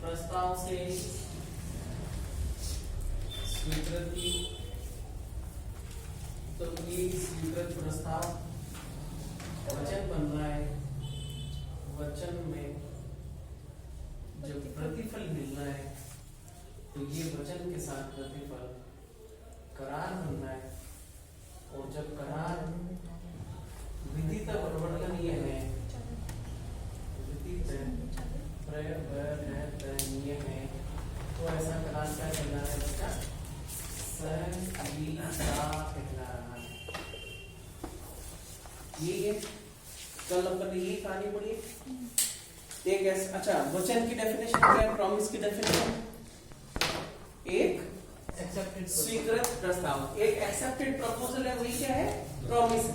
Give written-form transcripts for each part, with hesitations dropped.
प्रस्ताव से स्वीकृति, तो ये स्वीकृत प्रस्ताव वचन बन रहा है। वचन में जब प्रतिफल मिल रहा है तो ये वचन के साथ प्रतिफल करार बन रहा है, और जब करार विधि का परिवर्तनीय है, विधि है, तो ऐसा करार क्या कहना है बच्चा? संविदा कहना है। ये कल अपन ने ये कहानी पढ़ी। एक ऐसा, अच्छा, वचन की डेफिनेशन क्या है? प्रॉमिस की डेफिनेशन एक एक्सेप्टेड स्वीकृत प्रस्ताव, एक एक्सेप्टेड प्रपोजल है, वही क्या है? प्रॉमिस है।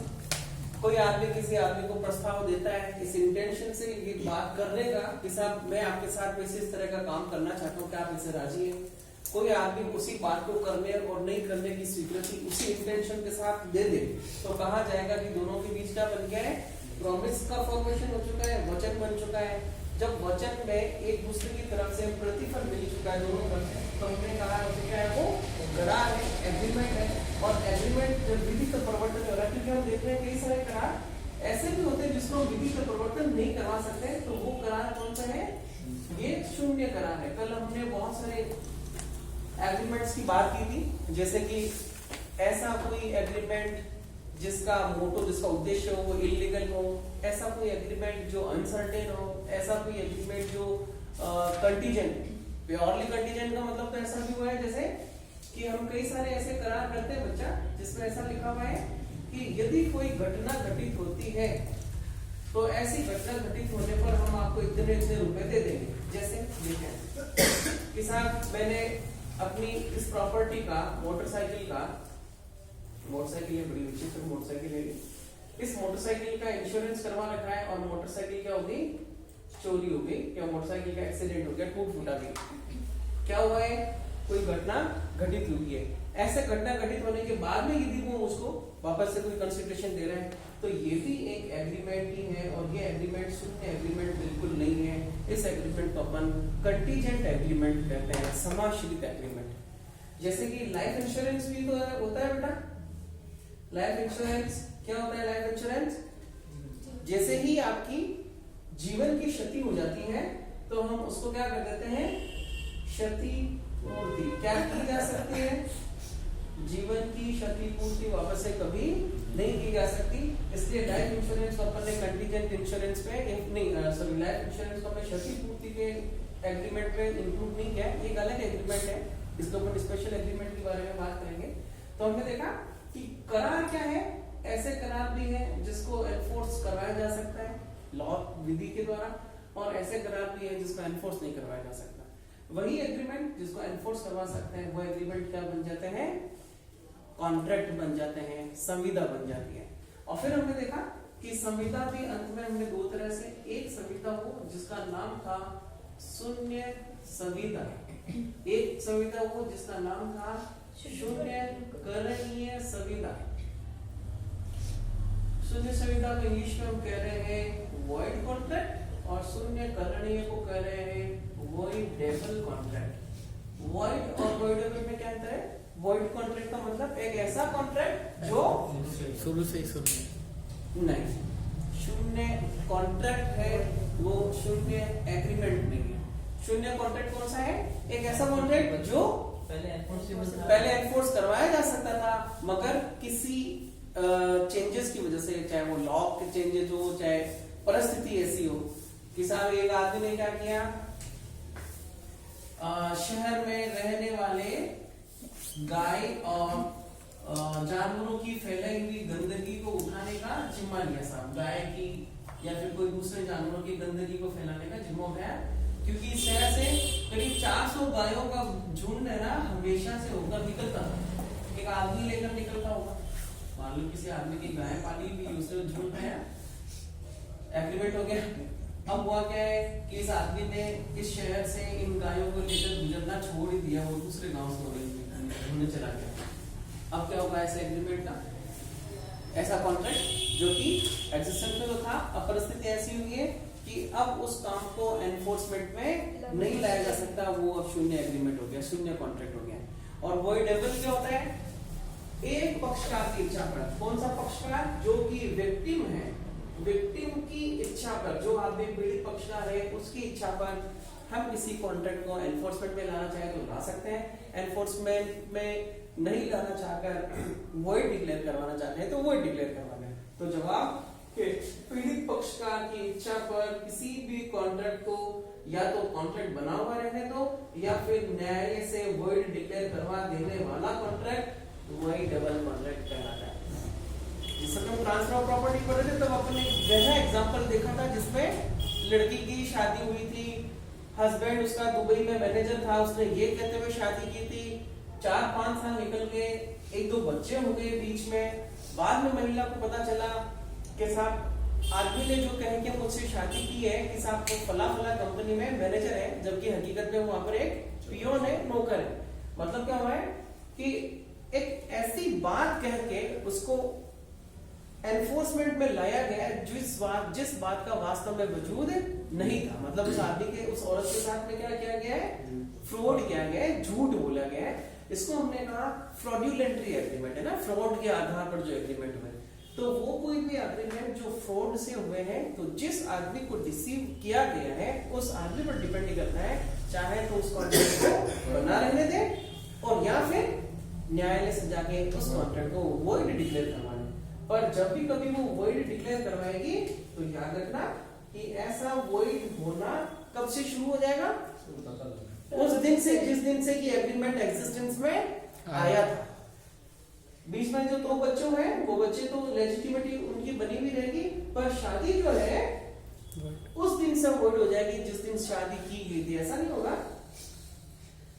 कोई आदमी किसी आदमी को प्रस्ताव देता है इस इंटेंशन से ये बात करने का कि साहब मैं आपके साथ वैसे इस तरह का काम करना चाहता हूँ, क्या आप इसे राजी हैं? कोई आदमी उसी बात को करने और नहीं करने की स्वीकृति उसी इंटेंशन के साथ दे दे, तो कहा जाएगा कि दोनों के बीच क्या बन गया है? प्रॉमिस का फॉर्मेशन हो चुका है, वचन बन चुका है। जब वचन में एक दूसरे की तरफ से प्रतिफल मिल चुका है दोनों तरफ से, तो हमने कहा क्या है? वो करार है, एग्रीमेंट है। और एग्रीमेंट जब विधि का परिवर्तन हो रहा है, क्योंकि हम देख रहे हैं कई सारे करार ऐसे भी होते हैं जिसको विधि का परिवर्तन नहीं करवा सकते, तो वो करार कौन सा है? ये शून्य करार है। कल हमने बहुत सारे एग्रीमेंट्स की बात की थी, जैसे कि ऐसा कोई एग्रीमेंट जिसका मोटो, जिसका उद्देश्य हो वो इलीगल हो, ऐसा कोई एग्रीमेंट जो अनसर्टेन हो, ऐसा कोई एग्रीमेंट जो कंटीजेंट, प्योरली कंटीजेंट का मतलब तो ऐसा भी हुआ है जैसे कि हम कई सारे ऐसे करार करते हैं बच्चा जिसमें ऐसा लिखा हुआ है कि यदि कोई घटना घटित होती है तो ऐसी घटना घटित होने पर हम आपको इतने रुपए दे देंगे। जैसे देखें कि साहब मैंने अपनी इस प्रॉपर्टी का मोटरसाइकिल है, बड़ी विचित्र मोटरसाइकिल है, इस मोटरसाइकिल का इंश्योरेंस करवा रखा है और मोटरसाइकिल क्या हो गई? चोरी हो गई, या मोटरसाइकिल का एक्सीडेंट हो गया, टूट फूटा गई, क्या हुआ है? कोई घटना घटित हुई है। ऐसे घटना घटित होने के बाद में यदि वो उसको वापस से कोई कंसिडरेशन दे रहे हैं, तो ये भी एक एग्रीमेंट ही है, और ये एग्रीमेंट शून्य एग्रीमेंट बिल्कुल नहीं है। इस एग्रीमेंट को अपन कंटीजेंट एग्रीमेंट कहते हैं, समाश्रित एग्रीमेंट। जैसे कि लाइफ इंश्योरेंस भी तो होता है बेटा। लाइफ इंश्योरेंस क्या होता है? लाइफ इंश्योरेंस जैसे ही आपकी जीवन की क्षति हो जाती है तो हम उसको क्या कर देते हैं? क्षतिपूर्ति। क्या की जा सकती है? जीवन की क्षतिपूर्ति वापस से कभी नहीं की जा सकती, इसलिए लाइफ इंश्योरेंस को अपन ने कंटीजेंट इंश्योरेंस पे नहीं, लाइफ इंश्योरेंस को हमने क्षतिपूर्ति के एग्रीमेंट में इंक्लूड नहीं किया। एक अलग एग्रीमेंट है, इसको अपन स्पेशल एग्रीमेंट के बारे में बात करेंगे। तो हमने देखा कि करार क्या है? ऐसे करार भी है जिसको एनफोर्स करवाया जा सकता है लॉ, विधि के द्वारा, और ऐसे करार भी है जिसको एनफोर्स नहीं करवाया जा सकता। वही एग्रीमेंट जिसको एनफोर्स करवा सकते हैं वो एग्रीमेंट क्या बन जाते हैं? कॉन्ट्रैक्ट बन जाते हैं, संविदा बन जाती है। और फिर हमने देखा कि संविदा भी अंत में हमने दो तरह से, एक संविदा हो जिसका नाम था शून्य संविदा, एक संविदा हो जिसका नाम था शून्य करणीय संविदा। शून्य संविदा को इंग्लिश में हम कह रहे हैं वॉइड कॉन्ट्रैक्ट, और शून्य करणीय को कह रहे हैं वॉइडेबल कॉन्ट्रैक्ट। वॉइड और वॉइडेबल में क्या अंतर है? वॉइड कॉन्ट्रैक्ट का मतलब एक ऐसा कॉन्ट्रैक्ट जो शुरू से ही शून्य नहीं, शून्य कॉन्ट्रैक्ट है वो शून्य एग्रीमेंट नहीं है। शून्य कॉन्ट्रैक्ट कौन सा है? एक ऐसा कॉन्ट्रैक्ट जो पहले एनफोर्स करवाया जा सकता था, मगर किसी चेंजेस की वजह से, चाहे वो लॉ के चेंजेस हो, चाहे परिस्थिति ऐसी हो कि साहब एक आदमी ने क्या किया, शहर में रहने वाले गाय और जानवरों की फैलाई हुई गंदगी को उठाने का जिम्मा लिया। साहब गाय की या फिर कोई दूसरे जानवरों की गंदगी को फैलाने का जिम्मा उठाया, क्योंकि शहर से करीब 400 गायों का झुंड है ना हमेशा से होकर निकलता था। एक आदमी लेकर निकलता होगा, मान लो किसी आदमी की गाय पाली भी, उसने झुंड है, एग्रीमेंट हो गया। अब हुआ क्या है कि इस आदमी ने इस शहर से इन गायों को लेकर गुजरना छोड़ ही दिया, वो दूसरे गांव से ढूंढने चला गया। अब क्या होगा ऐसे एग्रीमेंट का? ऐसा कॉन्ट्रैक्ट जो कि एग्जिस्टेंस में तो था, अब परिस्थिति ऐसी हुई है कि अब उस काम को एनफोर्समेंट में नहीं लाया जा सकता, वो अब शून्य एग्रीमेंट हो गया, शून्य कॉन्ट्रैक्ट हो गया। और वॉइडेबल क्या होता है? एक पक्षकार की इच्छा पर। कौन सा पक्षकार? जो कि विक्टिम है, विक्टिम की इच्छा पर, जो आदमी पीड़ित पक्षकार है उसकी इच्छा पर हम किसी कॉन्ट्रैक्ट को एनफोर्समेंट में लाना चाहे तो ला सकते हैं। एनफोर्समेंट में नहीं लाना चाहकर वॉइड डिक्लेयर करवाना चाहते हैं तो वॉइड डिक्लेयर करवाना है। तो जवाब कि पीड़ित पक्षकार की इच्छा पर किसी भी कॉन्ट्रैक्ट को या तो कॉन्ट्रैक्ट बना हुआ रहने दो या फिर न्यायालय से वॉइड डिक्लेयर करवा देने वाला कॉन्ट्रैक्ट वॉइडेबल कॉन्ट्रैक्ट कहलाता है। जिस समय हम ट्रांसफर ऑफ प्रॉपर्टी कर रहे थे तब अपन एक गहरा एग्जांपल देखा था जिसमें लड़की की शादी हुई थी, हस्बैंड उसका दुबई में मैनेजर था, उसने ये कहते हुए शादी की थी, 4-5 साल निकल गए, 1-2 बच्चे हो गए बीच में। बाद में महिला को पता चला कि साहब आदमी ने जो कहे कि मुझसे शादी की है कि साहब वो फला फला कंपनी में मैनेजर है, जबकि हकीकत में वहां पर एक पियोन है, नौकर है। मतलब क्या हुआ है कि एक ऐसी बात कह के उसको एनफोर्समेंट में लाया गया जिस बात का वास्तव में वजूद नहीं था। मतलब उस आदमी के, उस औरत के साथ में क्या किया गया है? फ्रॉड किया गया है, झूठ बोला गया है। इसको हमने कहा फ्रॉडुलेंटरी एग्रीमेंट है ना, फ्रॉड के आधार पर जो एग्रीमेंट हुए। तो वो कोई भी एग्रीमेंट जो फ्रॉड से हुए हैं, तो जिस आदमी को डिसीव किया गया है उस आदमी पर डिपेंड करता है, चाहे तो उस कॉन्ट्रैक्ट को बना रहने दे और या फिर न्यायालय से जाके उस कॉन्ट्रैक्ट को वॉइड डिक्लेयर करवाना। पर जब भी कभी वो वॉइड डिक्लेयर करवाएगी तो याद रखना कि ऐसा वॉइड होना कब से शुरू हो जाएगा? उस दिन से, जिस दिन से कि एग्रीमेंट एग्जिस्टेंस में आया था। बीच में जो 2 बच्चों हैं वो बच्चे तो लेजिटिमेटी उनकी बनी हुई रहेगी, पर शादी जो है उस दिन से वॉइड हो जाएगी जिस दिन शादी की गई थी। ऐसा नहीं होगा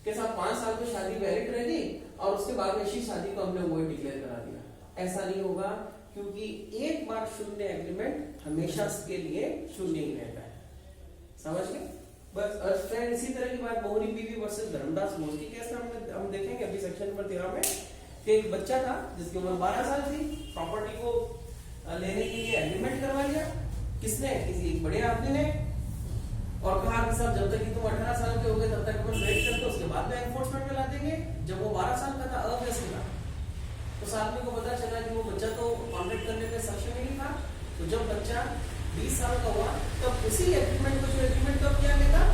कि साहब 5 साल में शादी वैलिड रहेगी और उसके बाद में इसी शादी को हमने वॉइड डिक्लेयर करा दिया। ऐसा नहीं होगा, क्योंकि एक बार शून्य एग्रीमेंट हमेशा के लिए शून्य ही रहता है। समझ गए? बस फ्रेंड, इसी तरह की बात मोहरी बीवी वर्सेस धर्मदास बोस के केस में हम देखेंगे अभी सेक्शन नंबर 13 में कि एक बच्चा था जिसकी उम्र 12 साल थी, प्रॉपर्टी को लेने के लिए एग्रीमेंट करवा लिया। किसने? किसी एक बड़े आदमी ने, और कहा कि साहब जब तक कि तुम 18 साल के हो गए तब तक अपन वेट करते, उसके बाद में एनफोर्समेंट में ला देंगे। जब वो 12 साल का था, अव्यस्त था, उस आदमी को पता चला कि वो बच्चा तो कॉन्ट्रैक्ट करने में सक्षम नहीं था। तो जब बच्चा 20 साल का हुआ तब उसी एग्रीमेंट को, जो एग्रीमेंट कब किया गया था?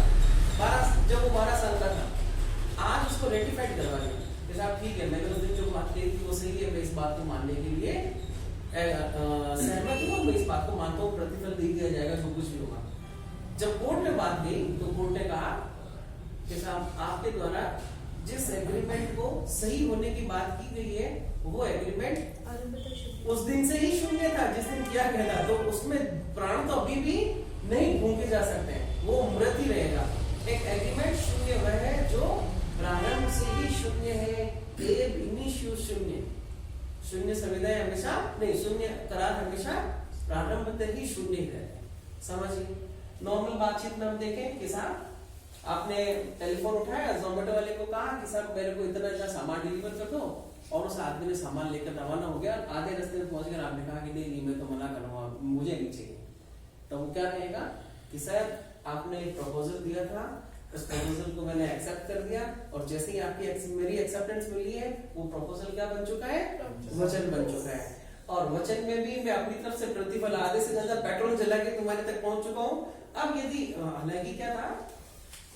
जब वो 12 साल का था, आज उसको रेटिफाइड करवा दिया कि साहब ठीक है, मैंने उस दिन जो बात कही थी वो सही है, मैं इस बात को मानने के लिए सहमत हूँ, मैं इस बात को मानता हूँ, प्रतिफल दे दिया जाएगा जो कुछ भी होगा। जब कोर्ट में बात गई तो कोर्ट ने कहा कि साहब आपके द्वारा जिस एग्रीमेंट को सही होने की बात की गई है वो एग्रीमेंट उस दिन से ही शून्य था जिस दिन किया गया था। तो उसमें प्राण तो अभी भी नहीं फूंके जा सकते हैं, वो मृत ही रहेगा। एक एग्रीमेंट शून्य वह है जो प्रारंभ से ही शून्य है, एब इनिशियो शून्य। शून्य संविदा हमेशा नहीं, शून्य करार हमेशा प्रारंभ तक ही शून्य ही रहता है। समझिए, नॉर्मल बातचीत में हम देखें कि साहब आपने टेलीफोन उठाया, जोमेटो वाले को कहा कि साहब मेरे को इतना सामान डिलीवर कर दो, और उस आदमी ने सामान लेकर रवाना हो गया। आधे रास्ते में पहुंच गया, आपने कहा कि नहीं मैं तो मना कर रहा हूँ, मुझे नहीं चाहिए। तो वो क्या रहेगा कि सर आपने एक प्रपोजल दिया था, उस प्रपोजल को मैंने एक्सेप्ट कर दिया, और जैसे ही आपकी मेरी एक्सेप्टेंस मिली है वो प्रपोजल क्या बन चुका है? वचन बन चुका है। और वचन में भी मैं अपनी तरफ से प्रतिफल आधे से ज्यादा पेट्रोल जला के तुम्हारे तक पहुंच चुका हूँ। अब यदि हालांकि क्या था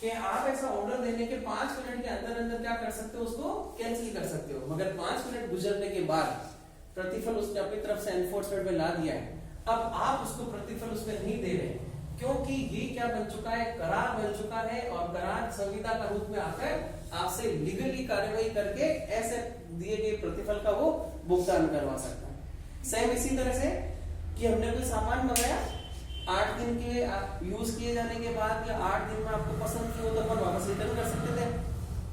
कि आप ऐसा ऑर्डर देने के 5 मिनट के अंदर अंदर क्या कर सकते हो, उसको कैंसिल कर सकते हो, मगर 5 मिनट गुजरने के बाद प्रतिफल उसने अपनी तरफ से एनफोर्समेंट में ला दिया है। अब आप उसको प्रतिफल उसमें नहीं दे रहे, क्योंकि ये क्या बन चुका है? करार बन चुका है, और करार संविदा का रूप में आकर आपसे लीगली कार्रवाई करके ऐसे दिए गए प्रतिफल का वो भुगतान करवा सकता है। सेम इसी तरह से कि हमने कोई सामान मंगाया, 8 दिन के यूज किए जाने के बाद या 8 दिन में आपको पसंद किया तो अपन वापस रिटर्न कर सकते थे।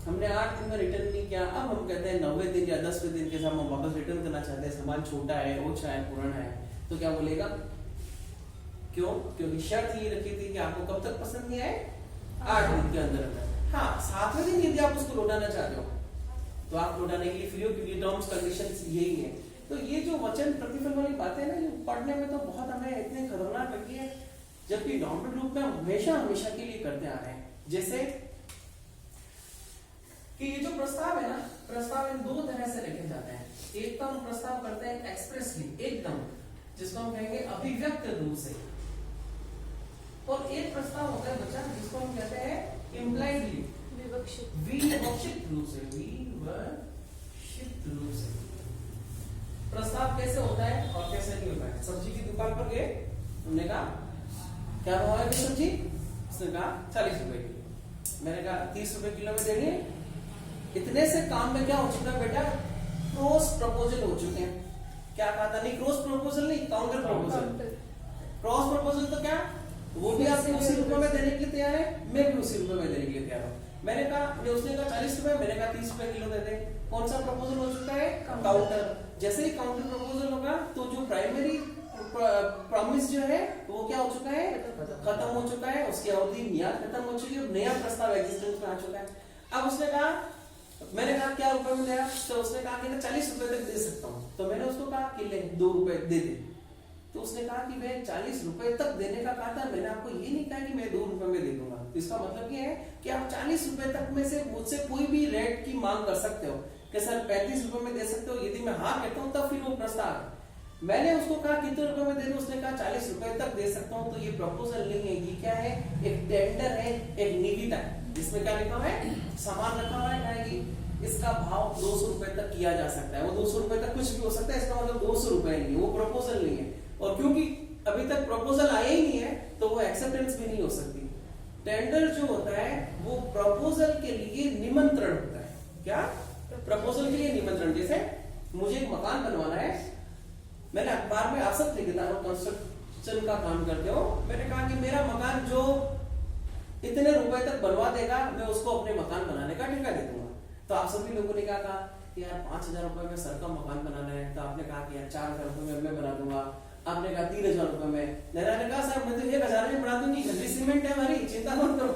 हमने 8 दिन में रिटर्न नहीं किया, अब हम कहते हैं 90 दिन या 10वें दिन के साथ हम वापस रिटर्न करना चाहते हैं, सामान छोटा है, ओछा है, पुराना है, तो क्या बोलेगा? क्यों? क्योंकि शर्त ये रखी थी कि आपको कब तक पसंद नहीं आए? 8 दिन के अंदर अंदर। हाँ, 7वें दिन यदि आप उसको लौटाना चाहते हो तो आप लौटाने के लिए फ्री हो, क्योंकि टर्म्स कंडीशंस यही है। तो ये जो वचन प्रतिफल वाली बातें ना, ये पढ़ने में तो बहुत हमें इतने खतरनाक लगती है जबकि नॉर्मल रूप में हम हमेशा हमेशा के लिए करते आ रहे हैं। जैसे कि ये जो प्रस्ताव है ना, प्रस्ताव इन दो तरह से लिखे जाते हैं। एक तो हम प्रस्ताव करते हैं एक्सप्रेसली, एकदम, जिसको हम कहेंगे अभिव्यक्त रूप से, और एक प्रस्ताव होता है बच्चा जिसको हम कहते हैं इम्प्लाइडली, विवक्षित रूप से, विवक्षित रूप से। प्रस्ताव कैसे होता है और कैसे नहीं होता है? सब्जी की दुकान पर गए, हमने कहा क्या भाव है सब्जी? उसने कहा 40 रुपए किलो। मैंने कहा 30 रुपए किलो में देंगे। इतने से काम में क्या हो चुका है बेटा? क्रॉस प्रपोजल हो चुके हैं। क्या कहा था? नहीं, क्रॉस प्रपोजल नहीं, काउंटर प्रपोजल। क्रॉस प्रपोजल तो क्या, वो भी आपके उसी रुपए में देने के लिए तैयार है, मैं भी उसी रुपए में देने के लिए तैयार हूँ। मैंने कहा, उसने कहा 40 रुपए, मैंने कहा 30 रुपए किलो दे दे। कौन सा प्रपोजल हो चुका है? काउंटर। जैसे ही काउंटर प्रपोजल होगा तो जो प्राइमरी प्रॉमिस जो है वो क्या हो चुका है? खत्म हो चुका है, उसकी अवधि मियाद खत्म हो चुकी है, नया प्रस्ताव एग्जिस्टेंस में आ चुका है। अब उसने कहा, मैंने कहा क्या रुपए में दिया? तो उसने कहा कि मैं 40 रुपए तक दे सकता हूँ। तो मैंने उसको कहा कि ले 2 रुपए दे दे। तो उसने कहा कि मैं 40 रुपए तक देने का कहा था, मैंने आपको ये नहीं कहा कि मैं 2 रुपए में दे दूंगा। इसका मतलब ये है कि आप 40 रुपए तक में से मुझसे कोई भी रेट की मांग कर सकते हो कि सर 35 रुपए में दे सकते हो। यदि मैं हाँ कहता हूँ तब फिर वो प्रस्ताव है। मैंने उसको कहा कितने रुपए में दे दूं? उसने कहा 40 रुपए तक दे सकता हूँ। तो ये प्रपोजल नहीं है, ये क्या है? एक टेंडर है, एक निविदा है, जिसमें क्या लिखा हुआ है? सामान रखा हुआ है कि इसका भाव 200 रुपए तक किया जा सकता है। वो 200 रुपए तक कुछ भी हो सकता है, इसका मतलब 200 रुपए नहीं, वो प्रपोजल नहीं है। और क्योंकि अभी तक प्रपोजल आया ही नहीं है तो वो एक्सेप्टेंस भी नहीं हो सकती। टेंडर जो होता है वो प्रपोजल के लिए निमंत्रण होता है। क्या? प्रपोजल के लिए निमंत्रण। जैसे मुझे एक मकान बनवाना है, मैंने अखबार में आप सब लिखता हूँ, कंस्ट्रक्शन का काम करते हो, मैंने कहा कि मेरा मकान जो इतने रुपए तक बनवा देगा मैं उसको अपने मकान बनाने का ठेका दे दूंगा। तो आप सभी लोगों ने क्या कहा कि यार 5000 रुपए में सर का मकान बनाना है। तो आपने कहा कि यार 4000 रुपए में मैं बना दूंगा। आपने कहा 3000 रुपए में। नैना ने कहा सर मैं तो 1000 में बना दूंगी, घंटी सीमेंट है हमारी, चिंता मत करो।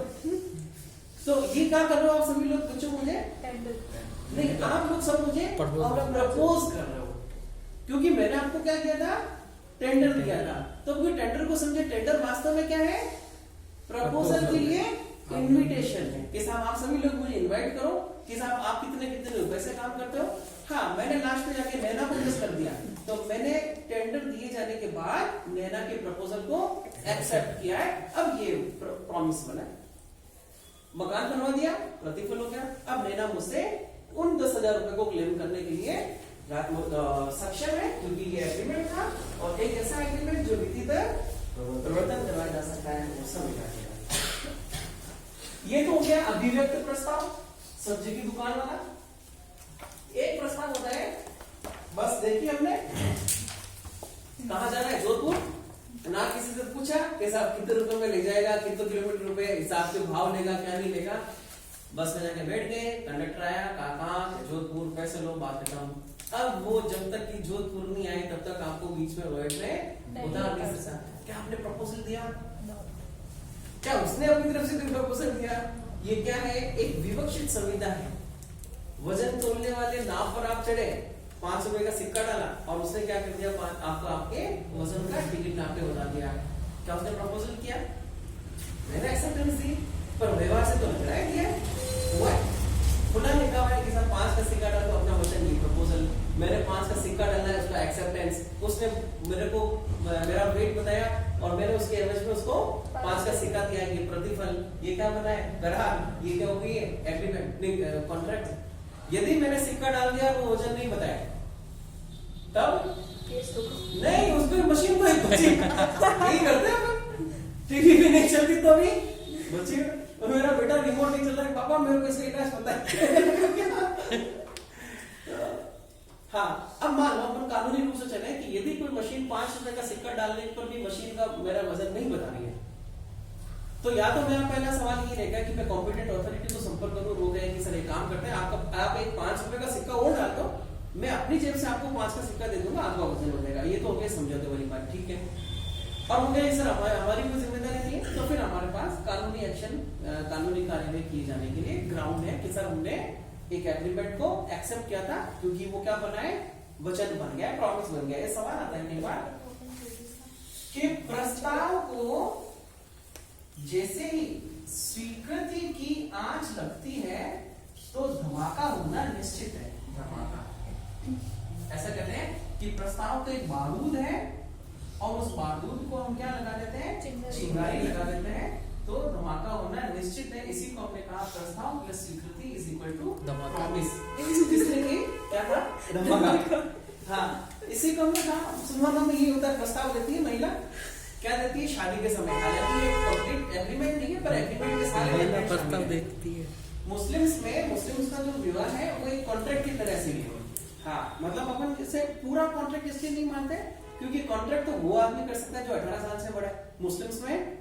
तो ये क्या कर रहे हो आप सभी लोग? पूछो मुझे नहीं, आप लोग सब मुझे प्रपोज कर रहे हो, क्योंकि मैंने आपको क्या किया था? टेंडर दिया था। तो कोई टेंडर को समझे, टेंडर वास्तव में क्या है? प्रपोजल के लिए इनविटेशन है कि साहब आप सभी लोग मुझे इनवाइट करो कि साहब आप कितने कितने रुपए से काम करते हो। हाँ, मैंने लास्ट में जाके नैना को प्रेस कर दिया। तो मैंने टेंडर दिए जाने के बाद नैना के प्रपोजल को एक्सेप्ट किया है। अब ये प्रॉमिस बना, मकान बनवा दिया, प्रतिफल हो गया। अब नैना मुझसे उन 10,000 रुपए को क्लेम करने के लिए सक्षम है, क्योंकि ये एग्रीमेंट था और एक ऐसा एग्रीमेंट जो विधिवत परिवर्तन करवाया जा सकता है, वो समझा गया। ये तो हो गया अभिव्यक्त प्रस्ताव, सब्जी की दुकान वाला। एक प्रस्ताव होता है, बस देखिए हमने कहा जाना है जोधपुर, ना किसी से पूछा कि साहब कितने रुपए में ले जाएगा, कितने किलोमीटर रुपए हिसाब से भाव लेगा क्या नहीं लेगा। बस में जाके बैठ गए, कंडक्टर आया, कहा जोधपुर, पैसे लो, बात खत्म। अब वो जब तक कि जोधपुर नहीं आए तब तक आपको बीच में रोड में उतार नहीं सकता। क्या आपने प्रपोजल दिया? क्या उसने अपनी तरफ से प्रपोजल दिया? ये क्या है? एक विवक्षित संविदा है। वजन तोलने वाले नाव पर आप चढ़े, 5 रुपए का सिक्का डाला और उसने क्या कर दिया? आपको आपके वजन का टिकट नापे बता दिया। क्या उसने प्रपोजल किया? मैंने एक्सेप्टेंस दी, पर व्यवहार से तो लग रहा है किया हुआ है। खुला लिखा हुआ है कि सर 5 का सिक्का डाला तो अपना वचन नहीं, प्रपोजल। मैंने 5 का सिक्का डाला है, उसका एक्सेप्टेंस। उसने मेरे को मेरा वेट बताया और मैंने उसके एवज में उसको 5 का सिक्का दिया। ये प्रतिफल, ये क्या बना है? करार। ये क्या हो गई है? Agreement, contract. यदि मैंने सिक्का डाल दिया वो वजन नहीं बताया तब नहीं, उस पर मशीन को यही करते हैं। टीवी भी नहीं चलती तो भी बच्ची, और मेरा बेटा रिमोट नहीं चल रहा है, पापा मेरे को इसका इलाज पता है। हाँ, अब मान लो अपन कानूनी रूप से चले कि यदि कोई मशीन 5 रुपए का सिक्का डालने पर भी मशीन का मेरा वजन नहीं बता रही है, तो या तो मेरा पहला सवाल ये रहेगा कि मैं कॉम्पिटेंट अथॉरिटी को संपर्क करूं, वो कहे कि सर एक काम करते हैं, आप एक 5 रुपए का सिक्का और डाल दो, मैं अपनी जेब से आपको 5 का सिक्का दे दूंगा, आपका वजन हो जाएगा। ये तो हो गया समझौते वाली बात, ठीक है। और हो गया सर हमारी कोई जिम्मेदारी नहीं है, तो फिर हमारे पास कानूनी एक्शन, कानूनी कार्यवाही किए जाने के लिए ग्राउंड है कि सर हमने एक एग्रीमेंट को एक्सेप्ट किया था, क्योंकि वो क्या बना है? वचन बन गया, प्रॉमिस बन गया। ये सवाल आता है कई बार कि प्रस्ताव को जैसे ही स्वीकृति की आंच लगती है तो धमाका होना निश्चित है। धमाका ऐसा कहते हैं कि प्रस्ताव तो एक बारूद है और उस बारूद को हम क्या लगा देते हैं, चिंगारी लगा देते हैं, तो धमाका होना निश्चित है। इसी को हमने कहा प्रस्ताव प्लस स्वीकृति इज इक्वल टू प्रॉमिस। तीसरे की क्या था, धमाका। हाँ, इसी को हमने कहा सुमन में ये होता है, प्रस्ताव देती है महिला, क्या देती है शादी के समय, हालांकि ये कंप्लीट एग्रीमेंट नहीं है पर एग्रीमेंट के साथ प्रस्ताव देती है। मुस्लिम्स का जो विवाह है वो एक कॉन्ट्रैक्ट की तरह से है। हाँ, मतलब अपन इसे पूरा कॉन्ट्रैक्ट इसलिए नहीं मानते क्योंकि कॉन्ट्रैक्ट तो वो आदमी कर सकता है जो 18 साल से बड़ा है। मुस्लिम्स में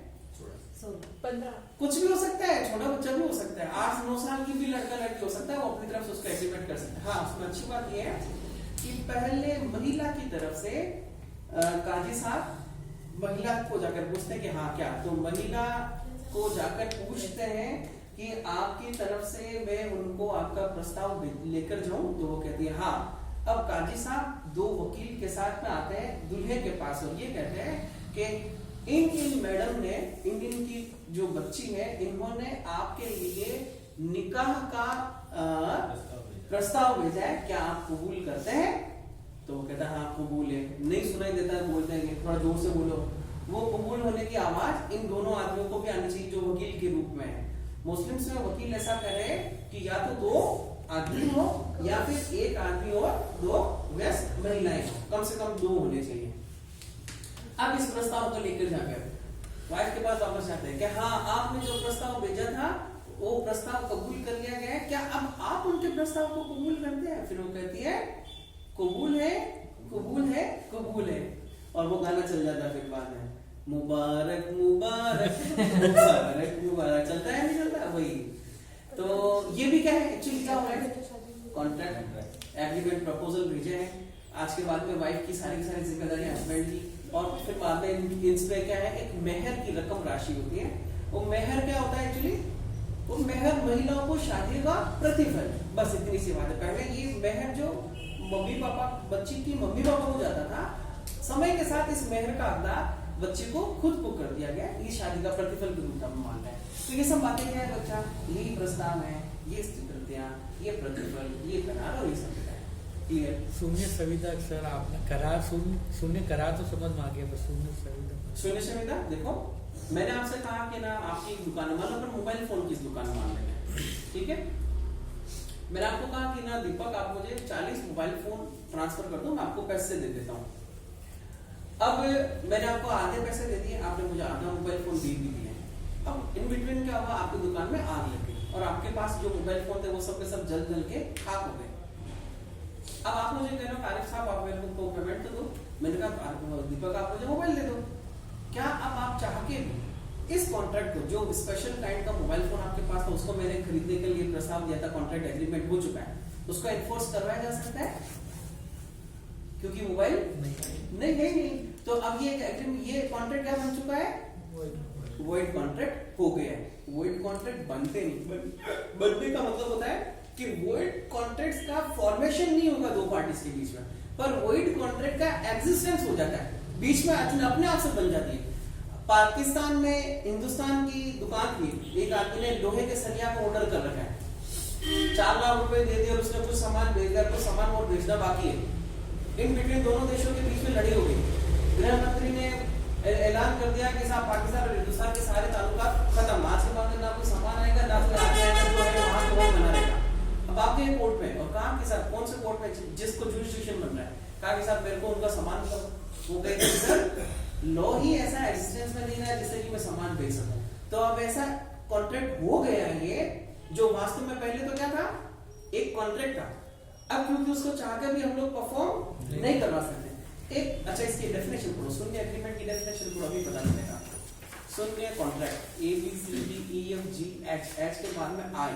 15 कुछ भी हो सकता है, छोटा बच्चा भी हो सकता है, 8-9 साल की भी लड़का लड़की हो सकता है, वो अपनी तरफ से उसका एग्रीमेंट कर सकता है। हाँ, उसमें अच्छी बात यह है कि पहले महिला की तरफ से काजी साहब महिला को जाकर पूछते हैं कि हाँ क्या, तो महिला को जाकर पूछते हैं कि आपकी तरफ से मैं उनको आपका प्रस्ताव लेकर जाऊं, तो वो कहती है हाँ। अब काजी साहब 2 वकील के साथ में आते हैं दुल्हे के पास और ये कहते हैं कि इन मैडम ने इनकी जो बच्ची है इन्होंने आपके लिए निकाह का प्रस्ताव भेजा है, क्या आप कबूल करते हैं? तो वो कहता है हाँ कबूल है। नहीं सुनाई देता है, बोलते हैं थोड़ा जोर से बोलो। वो कबूल होने की आवाज इन दोनों आदमियों को भी आनी चाहिए जो वकील के रूप में है। मुस्लिम्स में वकील ऐसा करे कि या तो 2 आदमी हो या फिर 1 आदमी और 2 व्यस्त महिलाएं हो, कम से कम 2 होने चाहिए। अब इस प्रस्ताव को लेकर जाकर वाइफ के पास वापस जाते हैं कि हाँ आपने जो प्रस्ताव भेजा था वो प्रस्ताव कबूल कर लिया गया है, क्या अब आप उनके प्रस्ताव को कबूल करते हैं? फिर वो कहती है कबूल है, कबूल है, कबूल है, और वो गाना चल जाता है। फिर बाद में मुबारक मुबारक मुबारक मुबारक चलता है, नहीं चलता वही। तो ये भी क्या है एक्चुअली, क्या हो रहा है, कॉन्ट्रैक्ट एग्रीमेंट प्रपोजल भेजे हैं। आज के बाद में वाइफ की सारी जिम्मेदारी हस्बैंड की, और फिर बाद में इनसे क्या है एक मेहर की रकम राशि होती है। वो मेहर क्या होता है एक्चुअली, वो मेहर महिलाओं को शादी का प्रतिफल, बस इतनी सी बात है। पहले ये मेहर जो मम्मी पापा बच्ची की मम्मी पापा को जाता था, समय के साथ इस मेहर का अदा बच्चे को खुद को कर दिया गया, ये शादी का प्रतिफल के रूप में मानता है। तो ये सब बातें क्या है बच्चा, यही प्रस्ताव है, ये स्वीकृतियां, ये प्रतिफल, ये करार और ये सब क्लियर। शून्य संविदा सर आपने करार, शून्य करार तो समझ में आ गया, पर शून्य संविदा देखो, मैंने आपसे कहा कि ना आपकी दुकान मान लो, पर मोबाइल फोन किस दुकान मान लेंगे, ठीक है। मैंने आपको कहा कि ना दीपक आप मुझे 40 मोबाइल फोन ट्रांसफर कर दो, मैं आपको पैसे दे देता हूँ। अब मैंने आपको आधे पैसे दे दिए, आपने मुझे आधा मोबाइल फोन दे भी दिए। अब इन बिटवीन क्या हुआ, आपकी दुकान में आग लगी और आपके पास जो मोबाइल फोन थे वो सब के सब जल के खाक हो गए। अब आप मुझे कह रहे हो तारिक साहब आप मेरे को पेमेंट तो दो। मैंने कहा दीपक आप मुझे मोबाइल दे दो। क्या अब आप चाह के भी इस कॉन्ट्रैक्ट को, जो स्पेशल काइंड का मोबाइल फोन आपके पास था उसको मैंने खरीदने के लिए प्रस्ताव दिया था, कॉन्ट्रैक्ट एग्रीमेंट हो चुका है, उसको एनफोर्स करवाया जा सकता है क्योंकि मोबाइल नहीं। तो अब ये कॉन्ट्रैक्ट क्या बन चुका है, वॉइड कॉन्ट्रैक्ट हो गया है। वॉइड कॉन्ट्रैक्ट बनते नहीं, बनने का मतलब होता है कि वॉइड कॉन्ट्रैक्ट्स का फॉर्मेशन नहीं होगा 2 पार्टीज के बीच में, पर वॉइड कॉन्ट्रैक्ट का एग्जिस्टेंस हो जाता है, बीच में अपने आप से बन जाती है। पाकिस्तान में हिंदुस्तान की दुकान थी, एक आदमी ने लोहे के सरिया का ऑर्डर कर रखा है, 4 लाख रुपए दे दिए और उसने कुछ सामान भेज दिया, कुछ सामान और भेजना बाकी है। इन बिटवीन दोनों देशों के बीच में लड़ाई हो गई। गृह मंत्री ने ऐलान कर दिया कि साहब पाकिस्तान और हिंदुस्तान के सारे ताल्लुकात खत्म, आज के बाद ना कोई सामान आएगा ना कोई आएगा, जो है वहां तो बना रहेगा। अब आप गए कोर्ट में और कहा कि सर कौन से कोर्ट में जिसको जुरिस्डिक्शन बन रहा है, कहा कि साहब मेरे को उनका सामान दो। वो कहे सर लॉ ही ऐसा एग्जिस्टेंस में नहीं रहा जिससे कि मैं सामान भेज सकूं। तो अब ऐसा कॉन्ट्रैक्ट हो गया है ये, जो वास्तव में पहले तो क्या था, एक कॉन्ट्रैक्ट था। अब क्योंकि उसको चाहकर भी हम लोग परफॉर्म नहीं करवा सकते। एक अच्छा इसकी डेफिनेशन पढ़ो, शून्य एग्रीमेंट की डेफिनेशन पढ़ो, अभी पता चलेगा। शून्य कॉन्ट्रैक्ट ABCDEFGH के बाद में आई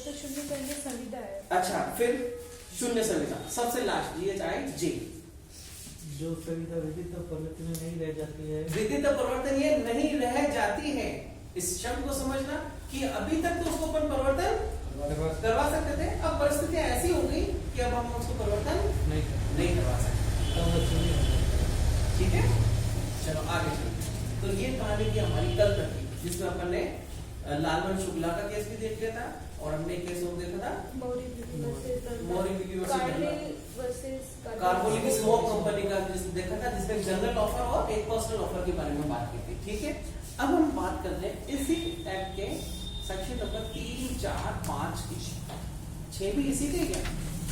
तो शून्य पहले संविदा है। अच्छा, फिर शून्य संविदा सबसे लास्ट GHIJ, जो संविदा विधित परिवर्तन नहीं रह जाती है, विधित परिवर्तन ये नहीं रह जाती है। इस शब्द को समझना कि अभी तक तो उसको अपन परिवर्तन करवा सकते थे, अब परिस्थितियां ऐसी हो गई कि अब हम उसको परिवर्तन नहीं करवा सकते। ठीक है, चलो आगे चलते हैं। तो ये कहानी थी हमारी कल तक की, जिसमें अपन ने लालमन शुक्ला का केस भी देख लिया था और हमने एक केस और देखा था मौरी बिकी वर्सेस कार्बोलिक स्मोक कंपनी का देखा था, जिसमें जनरल ऑफर और एक पर्सनल ऑफर के बारे में बात की थी। ठीक है, अब हम बात करते हैं इसी एक्ट के सेक्शन नंबर 3, 4, 5 की 6 भी इसी के क्या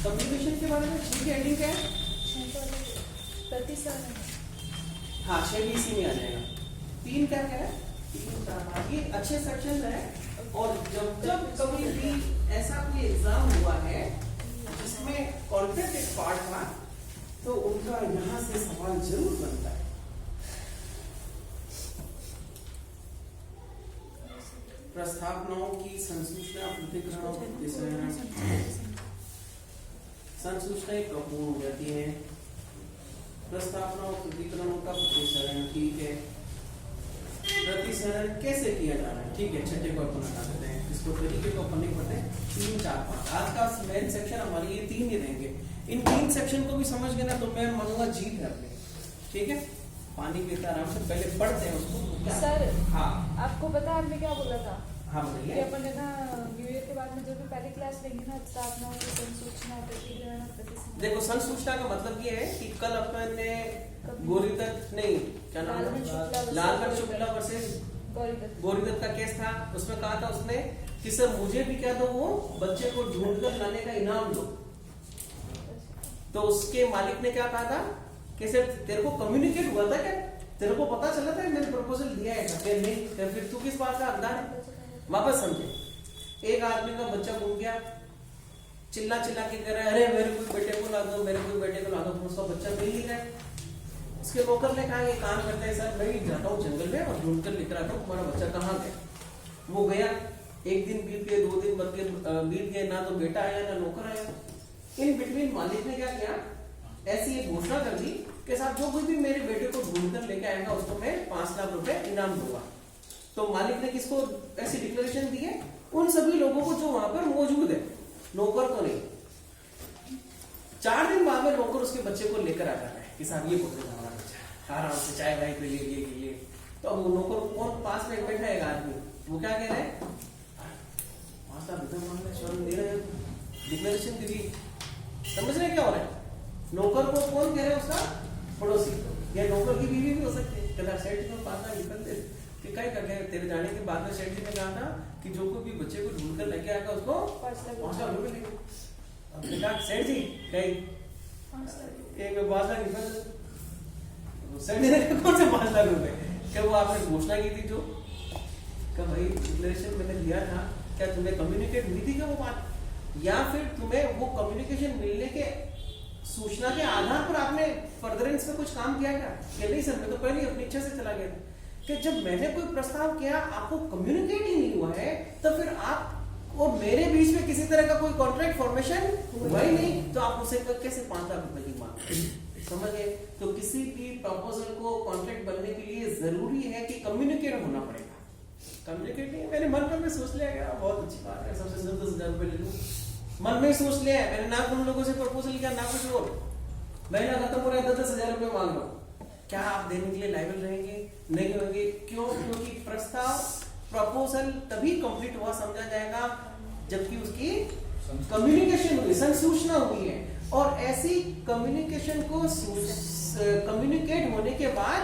कम्युनिकेशन के बारे में 6 की हेडिंग क्या है? हाँ 6 भी इसी में आ जाएगा। 3 क्या है? 3, 4, 5 ये अच्छे सेक्शन है। और जब कभी भी ऐसा कोई एग्जाम हुआ है जिसमें कॉन्ट्रैक्ट एक पार्ट था, तो उनका यहाँ से सवाल जरूर बनता है। प्रस्तावनाओं की संसूचना प्रतिक्रियाओं संसूचनाएं कब पूर्ण हो जाती है? प्रस्तावनाओं प्रतिक्रियाओं का प्रतिसरण, ठीक है। प्रतिसरण कैसे किया जा रहा है? ठीक है, छठे को अपन हटा देते हैं, इसको तरीके को अपन नहीं पढ़ते। 3, 4, 5 आज का मेन सेक्शन हमारे ये 3 ही रहेंगे। इन 3 सेक्शन को भी समझ गए ना तो मैं मानूंगा जीत है अपनी। ठीक है, पानी पीता आराम से, पहले पढ़ते हैं उसको। सर हाँ आपको पता है हमने क्या बोला था? हाँ कि बताइए। अपन है ना न्यू ईयर के बाद में जो भी पहली क्लास लेंगे ना स्थापना और संसूचना प्रतिग्रहण प्रतिसंधान। देखो संसूचना का मतलब ये है कि कल अपन ने गोरीदत्त नहीं क्या नाम है, लालमन शुक्ला वर्सेस गोरीदत्त का केस था। उसमें कहा था उसने कि सर मुझे भी क्या दो, वो बच्चे को ढूंढ कर लाने का इनाम दो। तो उसके मालिक ने क्या कहा था कि सर तेरे को कम्युनिकेट हुआ था क्या, तेरे को पता चला था मैंने प्रपोजल दिया है क्या? नहीं, फिर तू किस बात का हकदार है? वापस समझे, एक आदमी का बच्चा गुम गया, चिल्ला चिल्ला के कह रहा है अरे मेरे कोई बेटे को ला दो, मेरे कोई बेटे को ला दो। उसका बच्चा मिल नहीं रहा है। उसके नौकर ने कहा ये काम करते हैं सर, मैं जाता हूँ जंगल में और ढूंढ कर लेकर आता हूँ तुम्हारा बच्चा कहाँ गया। वो गया, 1 दिन बीत गए, 2 दिन बीत गए, ना तो बेटा आया ना नौकर आया। इन बिटवीन मालिक ने क्या किया, ऐसी एक घोषणा कर दी कि साहब जो कोई भी मेरे बेटे को ढूंढ कर लेके आएगा उसको मैं 5 लाख रुपए इनाम दूंगा। तो मालिक ने किसको ऐसी डिक्लेरेशन दी है? उन सभी लोगों को जो वहां पर मौजूद है, नौकर को नहीं। 4 दिन बाद में नौकर उसके बच्चे को लेकर आ जाता है कि साहब ये पकड़ो हमारा बच्चा, आराम से चाय वाय पे लिए। तो अब वो नौकर कौन पास में बैठा है आदमी, वो क्या कह रहे हैं, 5 लाख रुपए मांग रहे, दे रहे हैं, डिक्लेरेशन दी। समझ रहे क्या हो रहा है? नौकर को कौन कह रहे हैं? उसका पड़ोसी, या नौकर की बीवी भी हो सकती है। कहता सेठ को 5 लाख निकल दे कि क्या करके तेरे जाने के बाद में सेठ जी ने कहा था कि जो कोई भी बच्चे को ढूंढ कर लेके आएगा उसको 5 लाख रुपए देंगे। अब कहा सेठ जी कहीं एक 5 लाख निकल, सेठ जी ने कौन से 5 लाख रुपए? क्या वो आपने घोषणा की थी जो भाई डिक्लेरेशन मैंने दिया था, क्या तुम्हें कम्युनिकेट हुई थी क्या वो बात, या फिर तुम्हें वो कम्युनिकेशन मिलने के सूचना के आधार पर आपने फर्दरेंस में कुछ काम किया क्या? कि नहीं सर मैं तो पहले अपनी इच्छा से चला गया था। कि जब मैंने कोई प्रस्ताव किया आपको कम्युनिकेट ही नहीं हुआ है, तो फिर आप और मेरे बीच में किसी तरह का कोई कॉन्ट्रैक्ट फॉर्मेशन हुआ ही नहीं, तो आप उसे कैसे 5 लाख रुपए की मांग? समझ गए? तो किसी भी प्रपोजल को कॉन्ट्रैक्ट बनने के लिए जरूरी है कि कम्युनिकेट होना पड़ेगा। कम्युनिकेट नहीं, मैंने मन में सोच लिया गया बहुत अच्छी बात है, सबसे 10,000 रुपए ले लूं, मन में सोच लिया है मैंने, ना उन लोगों से प्रपोजल किया ना कुछ और, महीना खत्म हो रहा है 10,000 रुपए मांग लो, क्या आप देने के लिए लायबल रहेंगे? नहीं होंगे। क्यों? क्योंकि प्रस्ताव प्रपोजल तभी कंप्लीट हुआ समझा जाएगा जबकि उसकी कम्युनिकेशन हुई, संसूचना हुई है। और ऐसी कम्युनिकेशन को कम्युनिकेट होने के बाद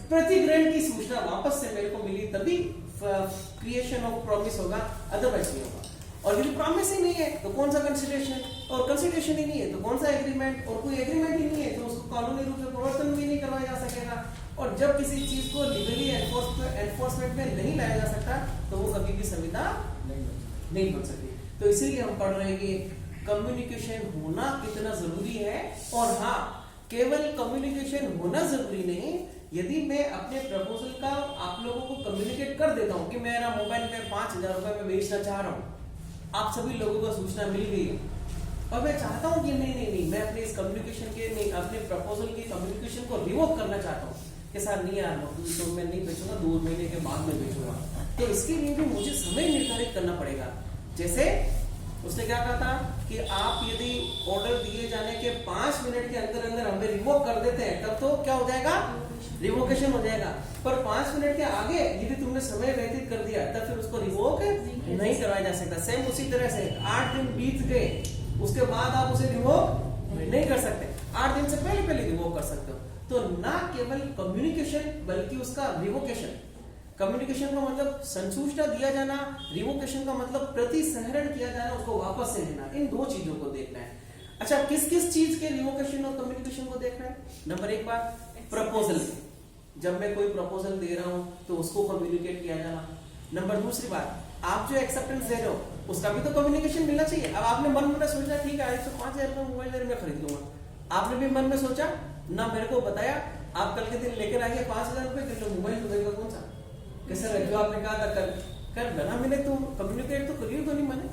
प्रतिग्रहण की सूचना वापस से मेरे को मिली, तभी क्रिएशन ऑफ प्रॉमिस होगा, अदरवाइज नहीं होगा। और यदि प्रॉमिस ही नहीं है तो कौन सा कंसिडरेशन, और कंसिडरेशन ही नहीं है तो कौन सा एग्रीमेंट, और कोई एग्रीमेंट ही नहीं है तो उसको कानूनी रूप से प्रवर्तन भी नहीं करवाया जा सकेगा। और जब किसी चीज को लीगली एनफोर्समेंट में नहीं लाया जा सकता तो वो कभी भी संविदा नहीं बन सकती। तो इसीलिए हम पढ़ रहे हैं कि कम्युनिकेशन होना कितना जरूरी है। और हाँ, केवल कम्युनिकेशन होना जरूरी नहीं, यदि मैं अपने प्रपोजल का आप लोगों को कम्युनिकेट कर देता हूं कि मेरा मोबाइल में 5,000 रुपए में बेचना चाह रहा हूं, आप सभी लोगों को सूचना मिल गई है और मैं चाहता हूं कि नहीं मैं अपने इस कम्युनिकेशन के नहीं, अपने प्रपोजल की कम्युनिकेशन को रिवोक करना चाहता हूं कि सर नहीं यार तो मैं नहीं बेचूंगा, 2 महीने के बाद में बेचूंगा। तो इसके लिए भी मुझे समय निर्धारित करना पड़ेगा। जैसे उसने क्या कहा था कि आप यदि ऑर्डर दिए जाने के 5 मिनट के अंदर अंदर हमें रिवोक कर देते हैं तब तो क्या हो जाएगा, रिवोकेशन हो जाएगा। पर 5 मिनट के आगे यदि तुमने समय व्यतीत कर दिया तब फिर उसको रिवोक नहीं करवाया जा सकता। सेम उसी तरह से 8 दिन बीत गए उसके बाद आप उसे रिवोक नहीं कर सकते, 8 दिन से पहले पहले रिवोक कर सकते हो। तो ना केवल कम्युनिकेशन बल्कि उसका रिवोकेशन। कम्युनिकेशन का मतलब संसूचना दिया जाना, रिवोकेशन का मतलब प्रतिसंहरण किया जाना, उसको वापस से लेना। इन दो चीजों को देखना है। अच्छा, किस किस चीज के रिवोकेशन और कम्युनिकेशन को देखना है? नंबर 1 बात प्रपोजल, जब मैं कोई प्रपोजल दे रहा हूं तो उसको कम्युनिकेट किया जाना। नंबर 2 बात, आप जो एक्सेप्टेंस दे रहे हो उसका भी तो कम्युनिकेशन मिलना चाहिए। अब आपने मन में सोचा ठीक है 5,000 रुपये मोबाइल मैं खरीद लूंगा, आपने भी मन में सोचा ना, मेरे को बताया, आप कल के दिन लेकर आइए 5,000 रुपये के लिए मोबाइल तो कौन सा कैसे जो आपने कहा था कल बना मैंने, तो कम्युनिकेट तो करिए तो नहीं मैंने,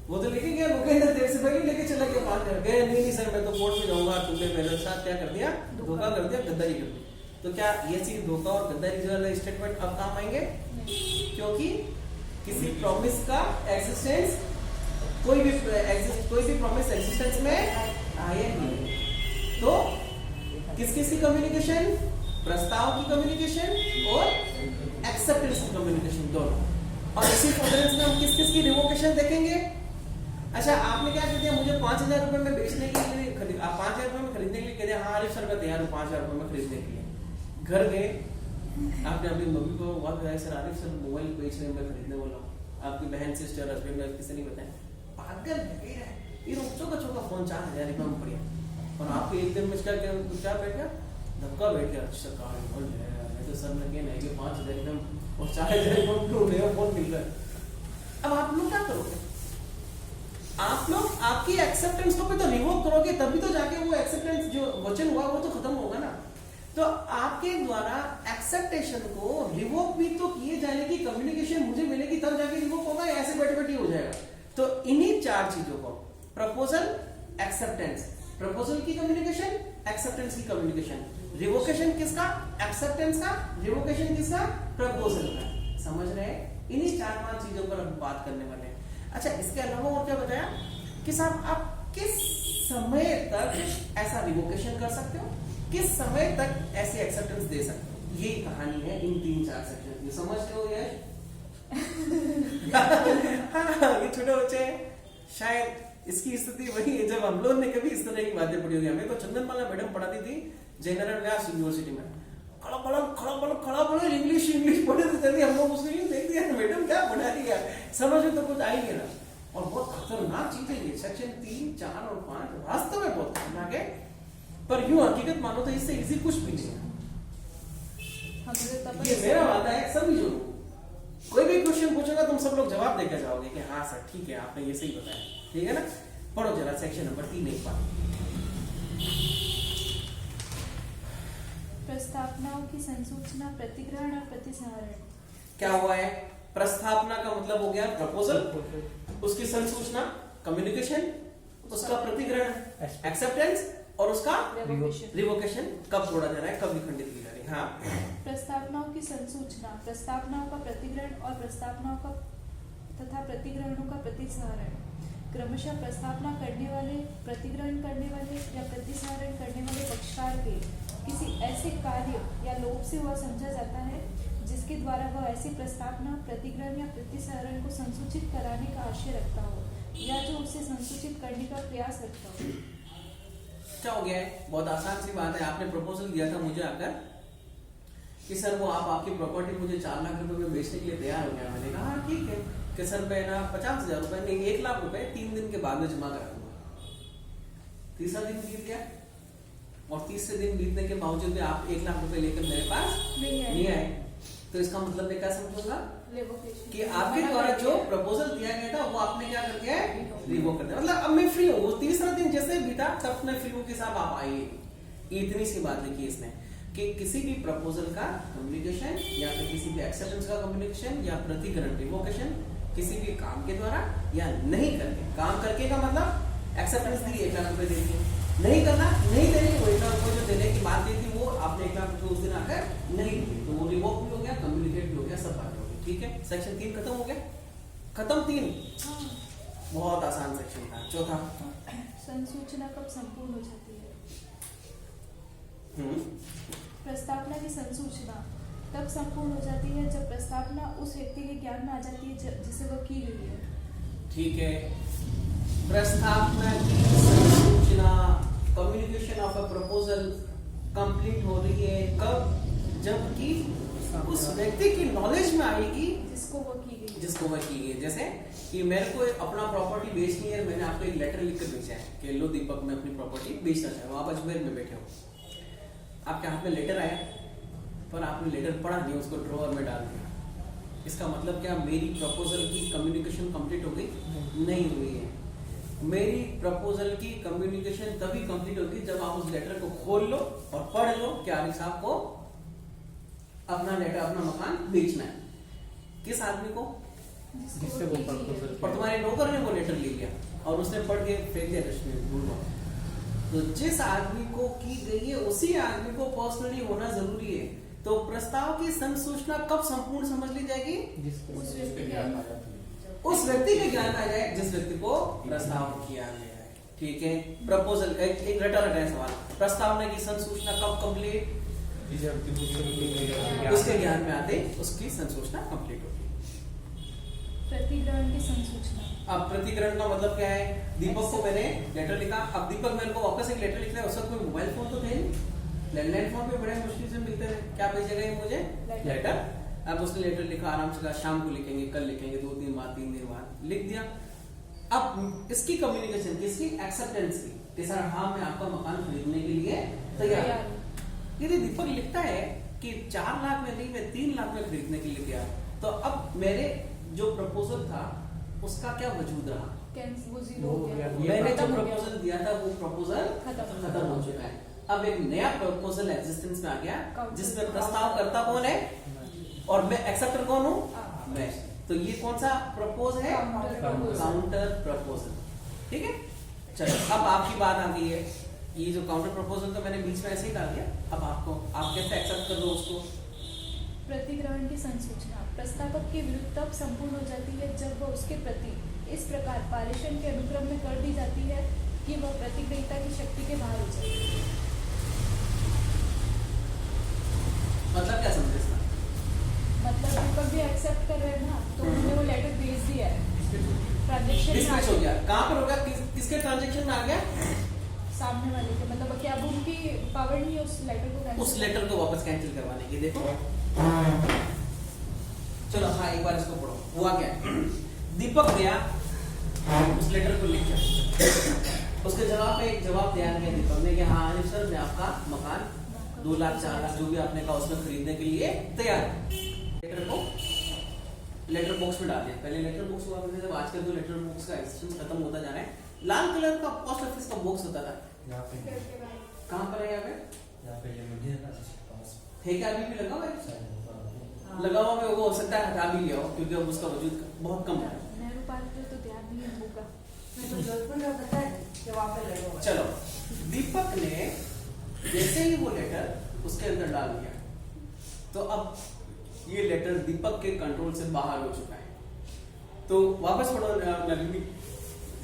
वो तो लेके गया लोकेंद्र देर से पहले लेके चला गया 5,000 गए, नहीं सर मैं तो कोर्ट में जाऊंगा, तुमने मेरे साथ क्या कर दिया, धोखा कर दिया, गद्दारी कर दी। तो क्या ये चीज धोखा और गद्दारी जो है स्टेटमेंट अब काम आएंगे? क्योंकि किसी प्रॉमिस का एक्सिस्टेंस, कोई भी प्रॉमिस एक्सिस्टेंस में आया नहीं। तो किस किस की कम्युनिकेशन? प्रस्ताव की कम्युनिकेशन और एक्सेप्टेंस की कम्युनिकेशन, दोनों। और इसी कॉन्फ्रेंस में हम किस किस की रिवोकेशन देखेंगे। अच्छा, आपने क्या कर दिया, मुझे 5,000 रुपए में बेचने के लिए खरीद, आप 5,000 रुपए में खरीदने के लिए कह दिया, हाँ आरिफ सर मैं तैयार हूँ 5,000 रुपए में खरीदने के लिए। घर गए, आपने अपनी मम्मी को बहुत बताया सर आरिफ सर मोबाइल बेच रहे हैं, मैं खरीदने वाला हूँ। आपकी बहन, सिस्टर, हस्बैंड किसी नहीं बताया, पागल है ये चौका फोन 4,000 रुपए में पड़िया, और आपको एक दिन में क्या बैठ गया, धक्का बैठ गया। अच्छा कार्ड है, तो सर ने कहना है कि 5,000 रुपए और 4,000 रुपए फोन मिल रहा है। अब आप लोग क्या करोगे? आप लोग आपकी एक्सेप्टेंस को भी तो रिवोक करोगे, तभी तो जाके वो एक्सेप्टेंस जो वचन हुआ वो तो खत्म होगा ना। तो आपके द्वारा एक्सेप्टेशन को रिवोक भी तो किए जाने की कम्युनिकेशन मुझे मिलेगी तब जाके रिवोक होगा, या ऐसे बैठे बैठे हो जाएगा। तो इन्हीं 4 चीजों को, प्रपोजल, एक्सेप्टेंस, प्रपोजल की कम्युनिकेशन, एक्सेप्टेंस की कम्युनिकेशन, रिवोकेशन किसका, एक्सेप्टेंस का, रिवोकेशन किसका, प्रपोजल का। समझ रहे हैं? इन्हीं 4-5 चीजों पर हम बात करने वाले हैं। अच्छा, इसके अलावा और क्या बताया कि साहब आप किस समय तक ऐसा रिवोकेशन कर सकते हो, किस समय तक ऐसे एक्सेप्टेंस दे सकते हो। ये कहानी है इन 3-4 सेक्शन की, समझ रहे हो? ये ये छोटे बच्चे शायद इसकी स्थिति वही है जब हम लोग ने कभी इस तरह की बातें पढ़ी होगी। हमें तो चंदनमाला मैडम पढ़ाती थी जयनारायण व्यास यूनिवर्सिटी में, खड़ा इंग्लिश पढ़े तो चलिए हम लोग उसको यूं देख दिया मैडम क्या पढ़ा रही है, समझ में तो कुछ आई नहीं ना। और बहुत खतरनाक चीज है ये सेक्शन 3, 4 और 5 वास्तव में बहुत खतरनाक है, पर यूं हकीकत मानो तो इससे इजी कुछ भी नहीं है। ये मेरा वादा है, सभी जो कोई भी क्वेश्चन पूछेगा तुम सब लोग जवाब देकर जाओगे कि हाँ सर ठीक है आपने ये सही बताया, ठीक है ना। पढ़ो जरा सेक्शन नंबर 3 एक बार। प्रस्तावनाओं की संसूचना, प्रतिग्रहण और प्रतिसंहरण। क्या हुआ है? प्रस्तावना का मतलब हो गया प्रपोजल, उसकी संसूचना कम्युनिकेशन, उसका प्रतिग्रहण एक्सेप्टेंस, और उसका रिवोकेशन कब छोड़ा जा रहा है, कब विखंडित की जा रही है। हाँ, प्रस्तावनाओं की संसूचना, प्रस्तावनाओं का प्रतिग्रहण और प्रस्तावनाओं का तथा प्रतिग्रहणों का प्रतिसंहरण क्रमशः प्रस्तावना करने वाले, प्रतिग्रहण करने वाले या प्रतिसंहरण करने वाले पक्षकार के किसी ऐसे कार्य या लोभ से हुआ समझा जाता है जिसके द्वारा वह ऐसी प्रस्तावना, प्रतिग्रहण या प्रतिसंहरण को संसूचित कराने का आशय रखता हो या जो उसे संसूचित करने का प्रयास रखता हो। क्या हो गया है? बहुत आसान सी बात है। आपने प्रपोजल दिया था मुझे आकर कि सर वो आप आपकी प्रॉपर्टी मुझे 4 लाख रुपए में बेचने के लिए तैयार हो गया। मैंने कहा हाँ ठीक है कि सर मैं ना 50,000 रुपए नहीं 1 लाख रुपए 3 दिन के बाद में जमा करा दूंगा। तीसरा दिन बीत गया और तीसरे दिन बीतने के बावजूद भी आप 1 लाख रुपए लेकर मेरे पास नहीं आए, तो इसका मतलब मैं क्या समझूंगा कि आपके द्वारा जो प्रपोजल दिया गया था वो आपने क्या कर दिया है, रिवोक कर दिया। मतलब अब मैं फ्री हूँ। वो तीसरा दिन जैसे बीता तब मैं फ्री हूँ कि साहब आप आइए। इतनी सी बात लिखी इसने कि किसी भी प्रपोजल का कम्युनिकेशन या फिर किसी भी एक्सेप्टेंस का कम्युनिकेशन या प्रतिग्रहण रिवोकेशन किसी भी काम के द्वारा या नहीं करके, काम करके का मतलब एक्सेप्टेंस दी 1 लाख रुपए दे दिए, नहीं करना नहीं देने वो 1 लाख रुपए जो देने की बात दी थी वो आपने 1 लाख रुपए उस दिन आकर नहीं दी, तो वो रिवोक भी हो गया, कम्युनिकेट भी हो गया, सब बातें हो गई। ठीक है, सेक्शन 3 खत्म हो गया। खत्म 3 बहुत आसान सेक्शन था। चौथा, संसूचना कब संपूर्ण हो जाती है? हम्म, प्रस्तावना की संसूचना तब संपूर्ण हो जाती है जब प्रस्तावना उस व्यक्ति के ज्ञान में आ जाती है जिसे वह की गई है। ठीक है। प्रस्तावना की संसूचना, communication of a proposal complete हो रही है कब? जबकि उस व्यक्ति की नॉलेज में आएगी जिसको वह की गई। जैसे कि मेरे को अपना प्रॉपर्टी बेचनी है, मैंने आपको एक लेटर लिख कर भेजा है कि लो दीपक, मैं अपनी प्रॉपर्टी बेचना चाहता हूँ। आप अजमेर में बैठे हो, आपके हाथ में लेटर आया, पर आपने लेटर पढ़ा नहीं, उसको ड्रॉअर में डाल दिया। इसका मतलब क्या? मेरी प्रपोजल की कम्युनिकेशन कंप्लीट हो गई? नहीं हुई है। मेरी प्रपोजल की कम्युनिकेशन तभी कंप्लीट होगी जब आप उस लेटर को खोल लो और पढ़ लो कि आरिफ साहब को अपना लेटर, अपना मकान बेचना है। किस आदमी को? जिससे वो प्रपोजल और तुम्हारे नौकर ने वो लेटर ले लिया और उसने पढ़ के फेंक दिया डस्टबिन में, भूल गया। तो जिस आदमी को की गई है उसी आदमी को पर्सनली होना जरूरी है। तो प्रस्ताव की संसूचना कब संपूर्ण समझ ली जाएगी? उस व्यक्ति के उस व्यक्ति के ज्ञान आ जाए जिस व्यक्ति को प्रस्ताव किया गया है। ठीक है। प्रपोजल एक रटा रटा है सवाल। प्रस्तावना की संसूचना कब कंप्लीट? उसके ज्ञान में आते उसकी संसूचना कंप्लीट होगी। प्रतिग्रहण की संसूचना। अब प्रतिग्रहण का मतलब क्या है? दीपक को मैंने लेटर लिखा, अब दीपक मेरे को वापस एक लेटर लिखना है। उस वक्त कोई मोबाइल फोन तो थे नहीं, लैंडलाइन फोन पे बड़े मुश्किल से मिलते थे। क्या भेजेगा ये मुझे? लेटर। अब उसने लेटर लिखा, आराम से कहा शाम को लिखेंगे, कल लिखेंगे, 2 दिन बाद, 3 दिन बाद लिख दिया। अब इसकी कम्युनिकेशन किसकी? एक्सेप्टेंस की कि सर हाँ, मैं आपका मकान खरीदने के लिए तैयार हूं। यदि दीपक लिखता है कि 4 लाख में नहीं, मैं 3 लाख में खरीदने के लिए तैयार, तो अब मेरे जो प्रपोजल था उसका क्या वजूद रहा? वो जीरो हो गया। मैंने जो खत्म हो गया। प्रपोजल दिया था वो प्रपोजल खत्म हो चुका है। अब एक नया प्रपोजल एग्जिस्टेंस में आ गया जिसमें प्रस्ताव करता कौन है और मैं एक्सेप्टर कौन हूँ? मैं। तो ये कौन सा प्रपोज है? Counter proposal. ठीक है। चलो, अब आपकी बात आ गई है। ये जो काउंटर प्रपोजल तो मैंने बीच में ऐसे ही डाल दिया, अब आप कैसे एक्सेप्ट कर दो उसको? प्रतिग्रहण की संसूचना प्रस्तावक के विरुद्ध तब संपूर्ण हो जाती है जब वह उसके प्रति इस प्रकार पारेषण के अनुक्रम में कर दी जाती है कि वह प्रतिग्रहिता की शक्ति के बाहर हो जाए। मतलब क्या समझे इसका? मतलब दीपक भी एक्सेप्ट कर रहे हैं ना, तो उन्होंने वो लेटर भेज दिया है। ट्रांजेक्शन डिस्पैच हो गया। कहाँ पर हो गया? किसके ट्रांजेक्शन में आ गया? सामने वाले के। मतलब क्या अब उनकी पावर नहीं है उस लेटर को cancel उस लेटर को वापस कैंसिल करवाने की। देखो, चलो हाँ, एक बार इसको पढ़ो। हुआ क्या? दीपक गया, उस लेटर को लिख दिया, उसके जवाब में एक जवाब दिया गया दीपक ने कि हाँ आरिफ सर, मैं आपका मकान 2 लाख 4 लाख जो भी आपने कहा उसमें खरीदने के लिए तैयार है। लेटर को लेटर बॉक्स में डाल दिया। पहले लेटर बॉक्स हुआ करते थे, आजकल जो लेटर बॉक्स का एक्सटेंशन खत्म होता जा रहा है। लाल कलर का पोस्ट ऑफिस का बॉक्स होता था। कहाँ पर है? यहाँ पे है क्या? अभी भी लगा हुआ है? लगा हुआ है, वो हो सकता है हटा भी लिया हो क्योंकि अब उसका वजूद बहुत कम है। नेहरू पार्क पे तो ध्यान नहीं होगा। चलो, दीपक ने जैसे ही वो लेटर उसके अंदर डाल दिया, तो अब ये लेटर दीपक के कंट्रोल से बाहर हो चुका है। तो वापस पढ़ो नलिनी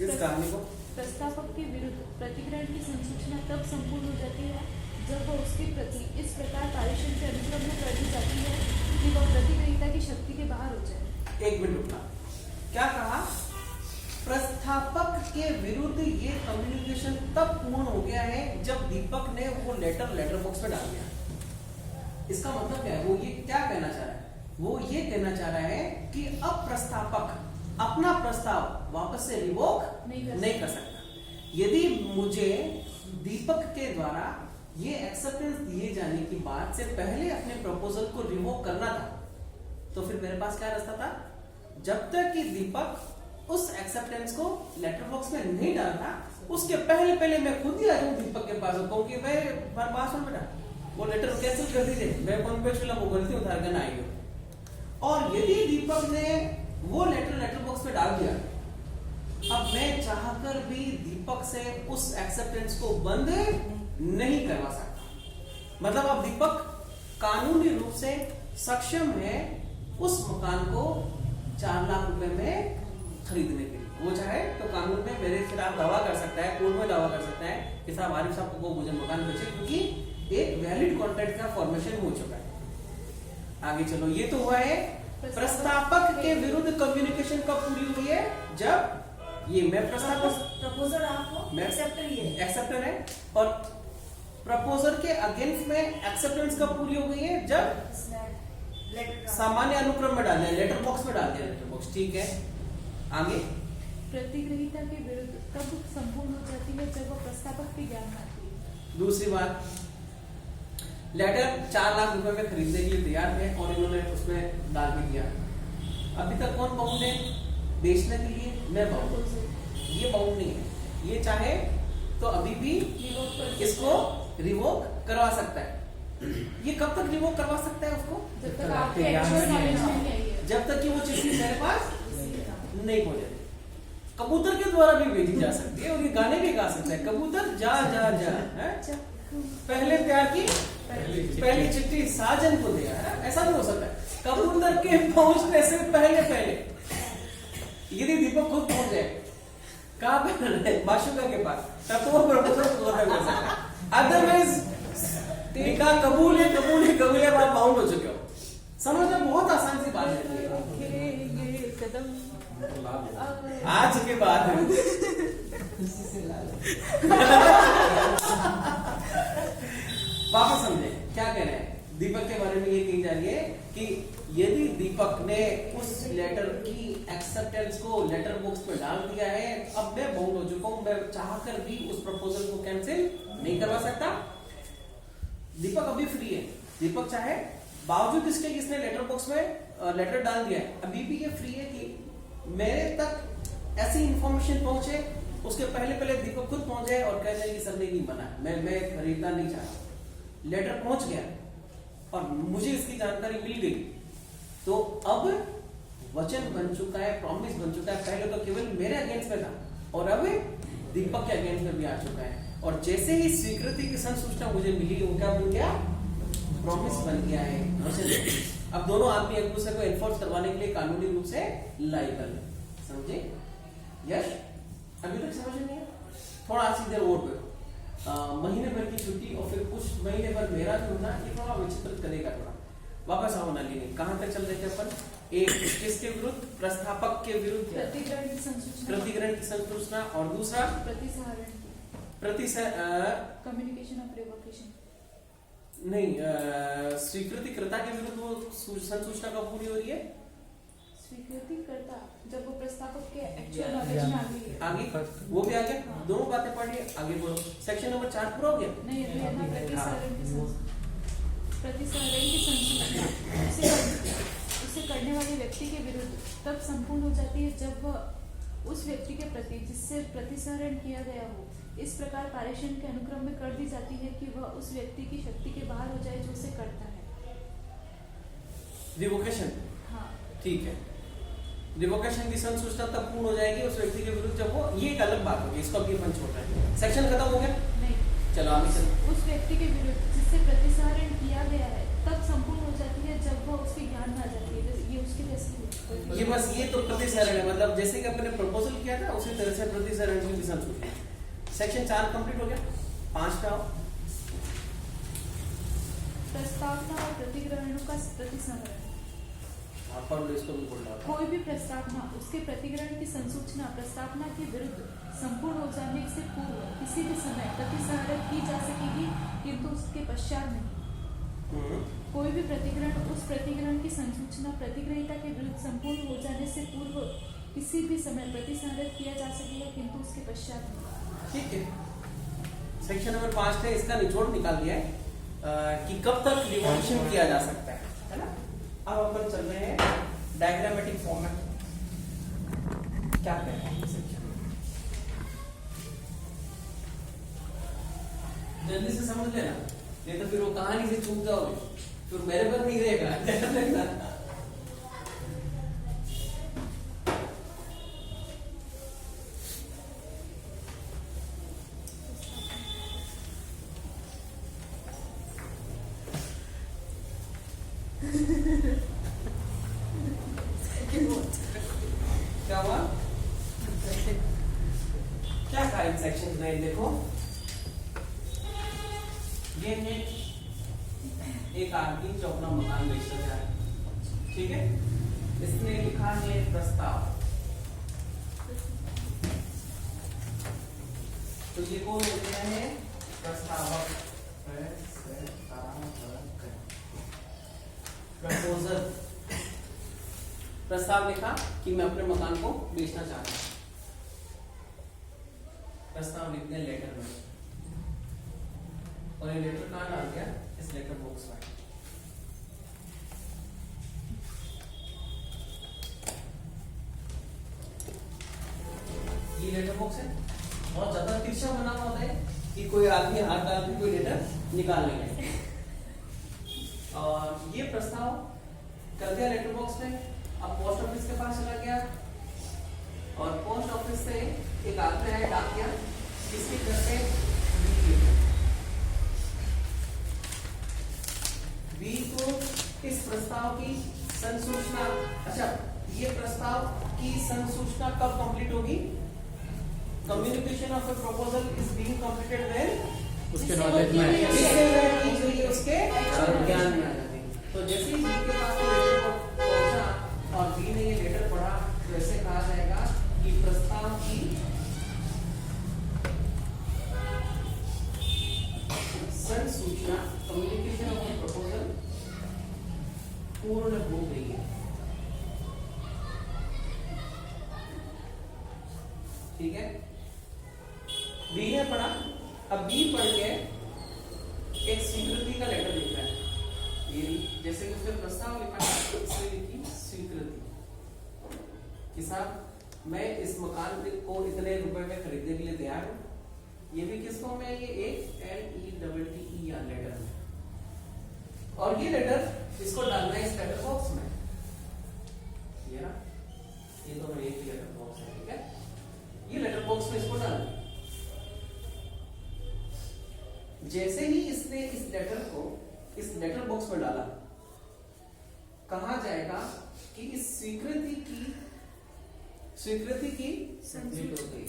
इस कहानी को। प्रस्तावक के विरुद्ध प्रतिग्रहण की संसूचना तब संपूर्ण हो जाती है जब वह उसके प्रति इस प्रकार पारेषण के अनुक्रम में कर दी जाती है कि वह प्रतिग्रहिता की शक्ति के बाहर हो जाए। एक मिनट रुकना। क्या कहा? प्रस्तावक के विरुद्ध ये कम्युनिकेशन तब पूर्ण हो गया है जब दीपक ने वो लेटर बॉक्स में डाल दिया। इसका मतलब क्या है? वो ये क्या कहना चाह रहा है? वो ये कहना चाह रहा है कि अब प्रस्तावक अपना प्रस्ताव वापस से रिवोक नहीं कर सकता। यदि मुझे दीपक के द्वारा ये एक्सेप्टेंस दिए जाने की बात से पहले अपने प्रपोजल को रिवोक करना था, तो फिर मेरे पास क्या रास्ता था? जब तक कि दीपक उस एक्सेप्टेंस को लेटर बॉक्स में नहीं डालता, उसके पहले मैं खुद ही आ जाऊं दीपक के पास कहूं कि भाई बात सुन बेटा, वो लेटर कैंसिल कर दीजिए, मैं कौन पे चला, वो गलती उतार कर आई हो। और यदि दीपक ने वो लेटर बॉक्स में डाल दिया, अब मैं चाहकर भी दीपक से उस एक्सेप्टेंस को बंद नहीं करवा सकता। मतलब अब दीपक कानूनी रूप से सक्षम है उस मकान को 4 लाख रुपए में खरीदने के लिए। वो चाहे तो कानून में मेरे खिलाफ दावा कर सकता है, कोर्ट में दावा कर सकता है कि साहब आरिफ साहब को मुझे मकान बेचे, क्योंकि एक वैलिड कॉन्ट्रैक्ट का फॉर्मेशन हो चुका है। आगे चलो, ये तो हुआ है प्रस्तावक के विरुद्ध कम्युनिकेशन कब पूरी हुई है, जब ये मैं प्रस्तावक प्रपोजल आपको मैं एक्सेप्टर ही है, एक्सेप्टर है, और प्रपोजल के अगेंस्ट में एक्सेप्टेंस कब पूरी हो गई है, जब लेटर सामान्य अनुक्रम में डाल दिया, लेटर बॉक्स में डाल दिया, लेटर बॉक्स, ठीक है। आगे प्रतिग्रहीता के विरुद्ध कब संपूर्ण हो जाती है, जब वह प्रस्तावक के ज्ञान में आती है। दूसरी बात, लेटर 4 लाख रुपए में खरीदने के लिए तैयार है और इन्होंने उसमें डाल भी दिया। अभी तक कौन बाउंड है बेचने के लिए? मैं बाउंड, ये बाउंड नहीं है। ये चाहे तो अभी भी इसको रिवोक करवा सकता है। ये कब तक रिवोक करवा सकता है उसको? जब तक आपके एक्चुअल नॉलेज में नहीं आई है, जब तक कि वो चीज मेरे पास नहीं पहुंचे। कबूतर के द्वारा भी भेजी जा सकती है, और ये गाने भी गा सकता है, कबूतर जा जा जा, है? पहले प्यार की पहली चिट्ठी साजन को दिया, है? ऐसा भी हो सकता है। कबूतर के पहुंचने से पहले यदि दीपक खुद पहुंच जाए, कहाँ पे? माशुका के पास, तब तो वो प्रपोजल को खत्म कर सकता है। अदरवाइज निकाह कबूल है, आप बाउंड हो चुके हो। समझना बहुत आसान सी बात है। ये कदम आज के बाद वापस समझे क्या कह रहे हैं। दीपक के बारे में ये कही जा रही है कि यदि दीपक ने उस लेटर की एक्सेप्टेंस को लेटर बॉक्स में डाल दिया है, अब मैं बाउंड हो चुका हूं, मैं चाहकर भी उस प्रपोजल को कैंसिल नहीं करवा सकता। दीपक अभी फ्री है, दीपक चाहे बावजूद इसके कि इसने लेटर बॉक्स में लेटर डाल दिया है, अभी भी ये फ्री है कि मेरे तक ऐसी इंफॉर्मेशन पहुंचे, उसके पहले दीपक खुद पहुंच जाए और कह जाए कि सर ने नहीं मना, मैं खरीदना नहीं चाहता। लेटर पहुंच गया और मुझे इसकी जानकारी मिल गई, तो अब वचन बन चुका है, प्रॉमिस बन चुका है। पहले तो केवल मेरे अगेंस्ट में था और अब दीपक के अगेंस्ट में भी आ चुका है। और जैसे ही स्वीकृति की संसूचना मुझे मिली, उनका बन गया प्रॉमिस बन गया है, वचन। अब दोनों आदमी एक दूसरे को एनफोर्स करवाने के लिए कानूनी रूप से लायबल है। समझे? यश अभी तक समझ नहीं है? थोड़ा सी देर और महीने भर की छुट्टी और फिर कुछ महीने भर मेरा ढूंढना, ये थोड़ा विचित्र करेगा। थोड़ा वापस आओ नलिनी, कहां तक चल रहे थे अपन? एक किसके विरुद्ध? प्रस्तावक के विरुद्ध प्रतिग्रहण की संसूचना, प्रतिग्रहण की संसूचना, और दूसरा प्रतिसंहरण की कम्युनिकेशन ऑफ रिवोकेशन। नहीं, स्वीकृतिकर्ता के विरुद्ध वो संसूचना कब पूरी हो रही है? स्वीकृतिकर्ता जब वो प्रस्तावक के एक्चुअल नॉलेज में आ गई है। आगे वो भी आ गया, दोनों बातें पढ़िए, आगे बोलो। सेक्शन नंबर 4 पूरा हो गया? नहीं, अभी है ना प्रतिसंहरण की संसूचना उसे करने वाले व्यक्ति के विरुद्ध तब संपूर्ण हो जाती है जब वह उस व्यक्ति के प्रति जिससे प्रतिसंहरण किया गया हो इस प्रकार पारेषण के अनुक्रम में कर दी जाती है कि वह उस व्यक्ति की शक्ति के बाहर हो जाए जो उसे करता है। रिवोकेशन, हाँ, ठीक है। रिवोकेशन की संसूचना तब पूर्ण हो जाएगी उस व्यक्ति के विरुद्ध जब वो, ये एक अलग बात होगी, इसको अभी अपन छोड़ रहे हैं। सेक्शन खत्म हो गया? नहीं, चलो आगे चलो। उस व्यक्ति के विरुद्ध जिससे प्रतिसंहरण किया गया है तब संपूर्ण हो जाती है जब वह उसके ज्ञान में आ जाती है। ये उसके जैसे ये बस ये तो प्रतिसंहरण है, मतलब जैसे कि अपने प्रपोजल किया था उसी तरह से प्रतिसंहरण की भी संसूचना। सेक्शन 4 कंप्लीट हो गया, 5 पे आओ। प्रस्तावना और प्रतिग्रहणों का प्रतिसंहरण। आप पढ़ लो, इसको भी बोल रहा था। कोई भी प्रस्तावना उसके प्रतिग्रहण की संसूचना प्रस्तावना के विरुद्ध संपूर्ण हो जाने से पूर्व किसी भी समय प्रतिसंहरण की जा सकेगी, किंतु उसके पश्चात नहीं। कोई भी प्रतिग्रहण उस प्रतिग्रहण की संसूचना प्रतिग्रहीता के विरुद्ध संपूर्ण हो जाने से पूर्व किसी भी समय प्रतिसंहरण किया जा सकेगा, किंतु उसके पश्चात नहीं। ठीक है, सेक्शन नंबर 5 है, इसका निचोड़ निकाल दिया है कि कब तक रिवोल्यूशन किया जा सकता है ना। अब अपन चल रहे हैं डायग्रामेटिक फॉर्म में, क्या कहते हैं सेक्शन में, जल्दी से समझ लेना, नहीं तो फिर वो कहानी से चूक जाओगे, फिर मेरे पर नहीं रहेगा। क्या हुआ? क्या कहा इन सेक्शन में देखो, ये है एक आदमी जो अपना मकान बेचना चाह रहा है, ठीक है, इसने लिखा है प्रस्ताव। तो ये कौन होते हैं? प्रस्तावक, प्रपोजल। प्रस्ताव लिखा कि मैं अपने मकान को बेचना चाहता हूं, प्रस्ताव लिखते हैं लेटर में, और ये लेटर कहां डाल दिया? इस लेटर बॉक्स में। ये लेटर बॉक्स है, बहुत ज्यादा तिरछा बना हुआ होता है कि कोई आदमी हाथ डाल के कोई लेटर निकाल लेंगे। और ये प्रस्ताव कर दिया लेटर बॉक्स में, अब पोस्ट ऑफिस के पास चला गया, और पोस्ट ऑफिस से एक आदमी आया डाकिया, किसके घर पे? बी को इस प्रस्ताव की संसूचना, अच्छा ये प्रस्ताव की संसूचना कब कंप्लीट होगी? Communication of A proposal is being completed when उसके नॉलेज में, उसके ज्ञान में आ जाती है। तो जैसे ही बी के पास लेटर पहुंचा और बी ने ये लेटर पढ़ा, तो ऐसे कहा जाएगा कि प्रस्ताव की संसूचना, कम्युनिकेशन ऑफ ए प्रपोजल पूर्ण हो गई है, ठीक है। बी ने पढ़ा, अब बी पढ़ के एक स्वीकृति का लेटर लिख रहा है। ये जैसे कि उसने प्रस्ताव लिखा है, इसमें लिखी स्वीकृति कि साहब मैं इस मकान को इतने रुपए में खरीदने के लिए तैयार हूं। ये भी किस फॉर्म में? ये एक LETTER लेटर में, और ये लेटर इसको डालना है इस लेटर बॉक्स में। ये ना, ये तो एक ही लेटर बॉक्स है, ठीक है। ये लेटर बॉक्स में इसको डालना। जैसे ही इसने इस लेटर को इस लेटर बॉक्स में डाला, कहा जाएगा कि इस स्वीकृति की संसूचना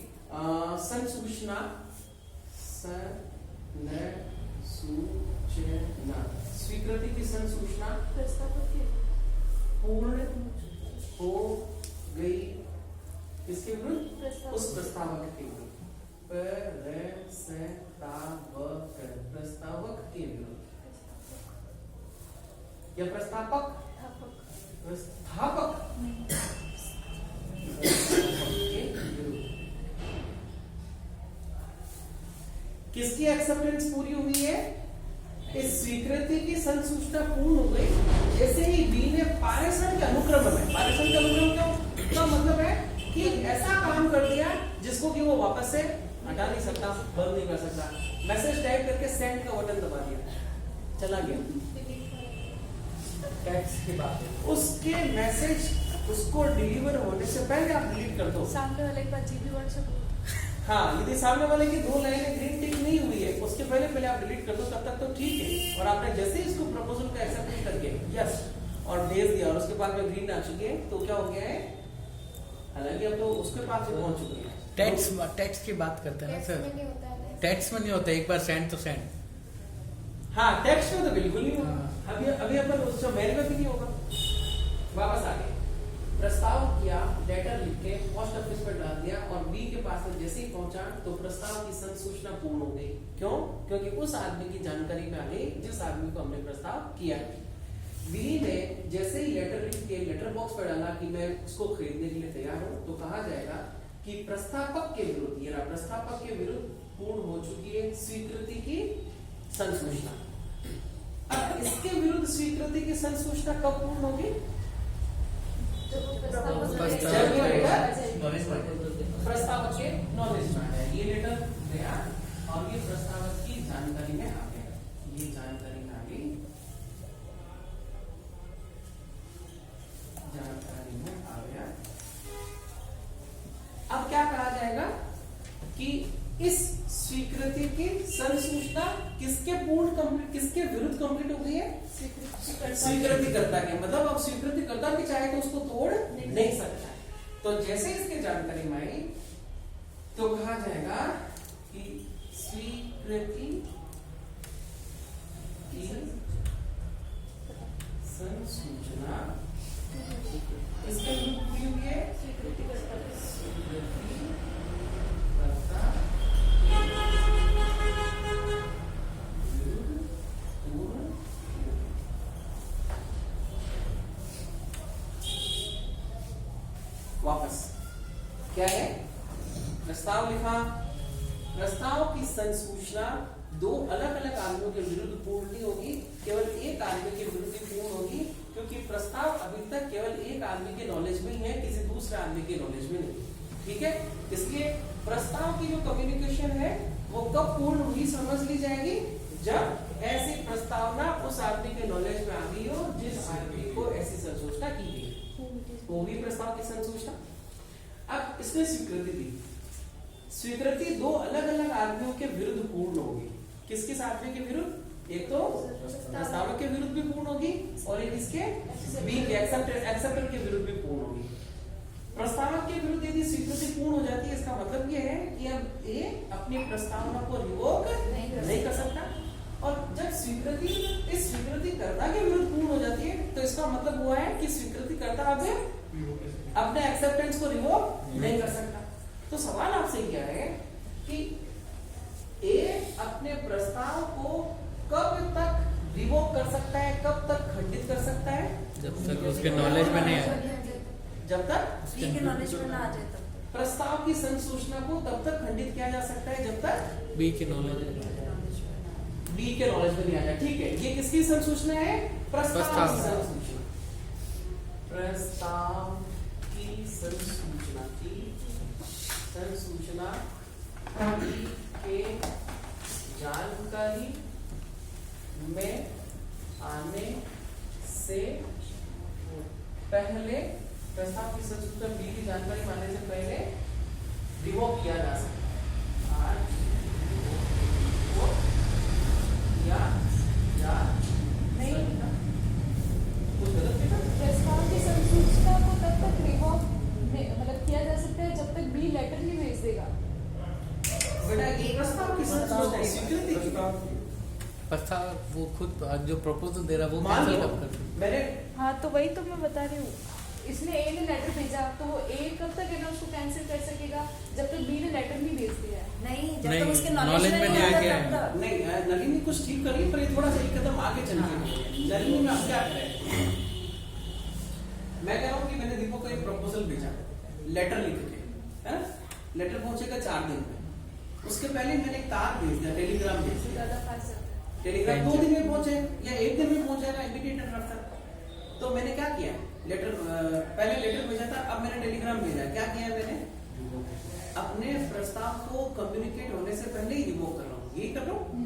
स्वीकृति की संसूचना पूर्ण हो गई। किसके विरुद्ध? उस प्रस्तावक के विरुद्ध। प्रस्तावक के विरुद्ध या प्रस्तावक? प्रस्तावक के विरुद्ध। किसकी एक्सेप्टेंस पूरी हुई है? इस स्वीकृति की संसूचना पूर्ण हो गई जैसे ही बी ने पारेषण के अनुक्रम में, पारेषण के अनुक्रम का मतलब है कि ऐसा काम कर दिया जिसको कि वो वापस से हटा नहीं सकता, बंद नहीं कर सकता। मैसेज टाइप करके सेंड का बटन दबा दिया, चला गया। टेक्स्ट की बात है, उसके मैसेज उसको डिलीवर होने से पहले आप डिलीट कर दो। सामने वाले के पास जीबी व्हाट्सएप, हाँ, यदि सामने वाले की 2 लाइनें ग्रीन टिक नहीं हुई है, उसके पहले आप डिलीट कर दो, तब तक तो ठीक है। और आपने जैसे ही इसको प्रपोजल का एक्सेप्ट करके यस और भेज दिया और उसके बाद में ग्रीन आ चुकी है, तो क्या हो गया है? हालांकि अब तो उसके पास भी पहुंच चुकी है। टेक्स्ट की बात करते हैं ना सर, टेक्स्ट में नहीं होता, एक बार सेंड तो सेंड। हाँ, टेक्स्ट में तो बिल्कुल नहीं होगा। अभी अपन उसका मेल में भी नहीं होगा। वापस आ गए, प्रस्ताव किया, लेटर लिख के पोस्ट ऑफिस पर डाल दिया, और बी के पास में जैसे ही पहुंचा तो प्रस्ताव की संसूचना पूर्ण हो गई। क्यों? क्योंकि उस आदमी की जानकारी में आ गई जिस आदमी को हमने प्रस्ताव किया। बी ने जैसे ही लेटर लिख के लेटर बॉक्स पर डाला कि मैं उसको खरीदने के लिए तैयार हूं, तो कहा जाएगा कि प्रस्तावक के विरुद्ध, ये प्रस्तावक के विरुद्ध पूर्ण हो चुकी है स्वीकृति की संसूचना। अब इसके विरुद्ध स्वीकृति की संसूचना कब पूर्ण होगी? प्रस्तावक के नॉलेज में आया, ये लेटर गया और ये प्रस्तावक की जानकारी में आ गया, ये जानकारी में आ गई, जानकारी में आ गया। अब क्या कहा जाएगा कि इस स्वीकृति की संसूचना किसके विरुद्ध कंप्लीट हो गई है? स्वीकृति करता के, मतलब अब स्वीकृति करता भी चाहे तो उसको तोड़ नहीं सकता है। तो जैसे इसके जानकारी में आई तो कहा जाएगा कि स्वीकृति की संसूचना इसके विरुद्ध है स्वीकृतिकर्ता विरुद्ध पूर्ण वापस क्या है प्रस्ताव लिखा प्रस्ताव की संसूचना दो अलग अलग आदमियों के विरुद्ध पूर्ण नहीं होगी केवल एक आदमी के विरुद्ध ही पूर्ण होगी क्योंकि प्रस्ताव अभी तक केवल एक आदमी के नॉलेज में ही है किसी दूसरे आदमी के नॉलेज में नहीं ठीक है इसलिए प्रस्ताव की जो कम्युनिकेशन है वो कब पूर्ण हुई समझ ली जाएगी जब ऐसी प्रस्तावना उस आदमी के नॉलेज में आ गई हो जिस आदमी को ऐसी संसूचना की गई वो भी प्रस्ताव की संसूचना अब इसने स्वीकृति दी स्वीकृति दो अलग अलग आदमियों के विरुद्ध पूर्ण होगी किस किस आदमी के विरुद्ध एक तो प्रस्तावक के विरुद्ध भी पूर्ण होगी और एक इसके बी के एक्सेप्टर के विरुद्ध भी पूर्ण होगी प्रस्तावक के विरुद्ध यदि स्वीकृति पूर्ण हो जाती है इसका मतलब यह है कि अब ए अपनी प्रस्तावना को रिवोक नहीं कर सकता और जब स्वीकृति इस स्वीकृतिकर्ता के विरुद्ध पूर्ण हो जाती है तो इसका मतलब हुआ है कि स्वीकृतिकर्ता अब अपने एक्सेप्टेंस को रिवोक नहीं कर सकता तो सवाल आपसे क्या है कि ए अपने प्रस्ताव को कब तक रिवोक कर सकता है कब तक खंडित कर सकता है जब तक उसके नॉलेज में नहीं आए जब तक बी के नॉलेज में ना आ जाए तब तक प्रस्ताव की संसूचना को तब तक खंडित किया जा सकता है जब तक बी के नॉलेज बी के नॉलेज में नहीं आ जाए ठीक है ये किसकी संसूचना है प्रस्ताव की संसूचना प्रस्ताव की संसूचना के जानकारी में आने से पहले प्रस्ताव की संसूचना बी की जानकारी में आने से पहले रिवोक किया जा सकता है नहीं कुछ गलत है प्रस्ताव की संसूचना को तब तक रिवोक मतलब किया जा सकता है जब तक बी लेटर नहीं भेज देगा बेटा ये प्रस्ताव की संसूचना स्वीकृति की प्रस्ताव वो खुद जो प्रपोजल दे रहा वो मान कैंसिल लो कब कर मैंने हाँ तो वही तो मैं बता रही हूँ इसने ए ने लेटर भेजा तो वो ए कब तक है ना उसको कैंसिल कर सकेगा जब तक बी ने लेटर नहीं भेज दिया है नहीं जब नहीं, तक उसके knowledge में नहीं आ गया है। आता तब तक नहीं नलिनी कुछ ठीक करिए पर ये थोड़ा सा एक कदम आगे चल के नलिनी में आप क्या कर रहे हैं मैं कह रहा हूँ कि मैंने दीपक को एक प्रपोजल भेजा लेटर लिख के है लेटर पहुंचेगा 4 दिन में उसके पहले मैंने एक तार भेज दिया टेलीग्राम भेज दिया ज्यादा फास्ट जाता है टेलीग्राम 2 दिन में पहुंचे या 1 दिन में पहुंच जाएगा इंडिकेटर रखता तो मैंने क्या किया लेटर पहले लेटर भेजा था अब मैंने टेलीग्राम भेजा क्या किया मैंने अपने प्रस्ताव को कम्युनिकेट होने से पहले ही रिवोक कर रहा हूँ यही कर रहा हूँ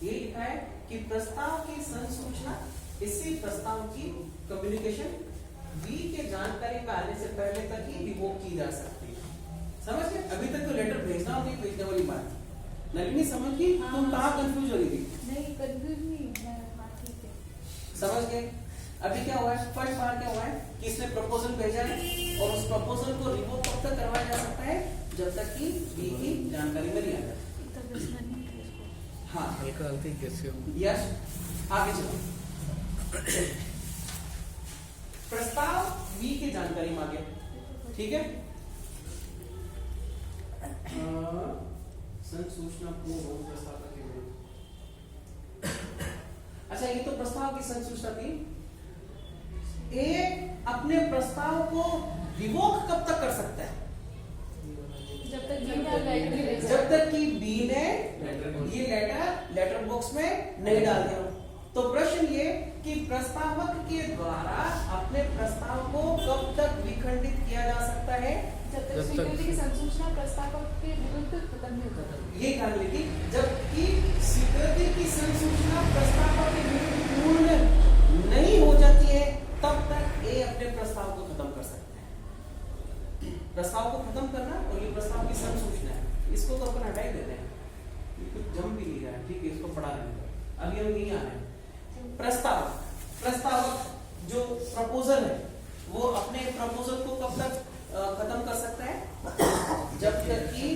ये लिखा है कि प्रस्ताव की संसूचना इसी प्रस्ताव की कम्युनिकेशन बी के जानकारी में आने से पहले तक ही रिवोक की जा सकती है समझ गए अभी तक तो लेटर भेजना और नहीं भेजने वाली बात नलिनी समझ गई तुम कहाँ कंफ्यूज हो रही थी नहीं कंफ्यूज नहीं हाँ ठीक है समझ गए अभी क्या हुआ है फर्स्ट बार क्या हुआ है कि इसने प्रपोजल भेजा है और उस प्रपोजल को रिवोक कब तक करवाया जा सकता है जब तक कि बी की जानकारी में नहीं आ जाती तब दुश्मनी है इसको हाँ एक गलती कैसे हो यस आगे चलो प्रस्ताव बी की जानकारी में आ गया ठीक है संसूचना पूर्ण हो प्रस्ताव के विरुद्ध अच्छा ये तो प्रस्ताव की संसूचना थी ए अपने प्रस्ताव को रिवोक कब तक कर सकता है जब तक बी ने लेटर नहीं भेजा जब तक कि बी ने ये लेटर बॉक्स में नहीं डाल दिया तो प्रश्न ये कि प्रस्तावक के द्वारा अपने प्रस्ताव को कब तक विखंडित किया जा सकता है जब तक स्वीकृति की संसूचना प्रस्तावक के विरुद्ध खत्म नहीं होता ये कहानी लिखी जबकि स्वीकृति की संसूचना प्रस्तावक के विरुद्ध पूर्ण नहीं हो जाती है तब तक ए अपने प्रस्ताव को खत्म कर सकता है प्रस्ताव को खत्म करना और ये प्रस्ताव की संसूचना है इसको तो अपन हटा ही देते हैं ये कुछ जम भी नहीं रहा है ठीक है इसको पढ़ा रहे अभी हम नहीं आ रहे प्रस्तावक जो प्रपोजल है वो अपने प्रपोजल को कब तक खत्म कर सकता है जब तक कि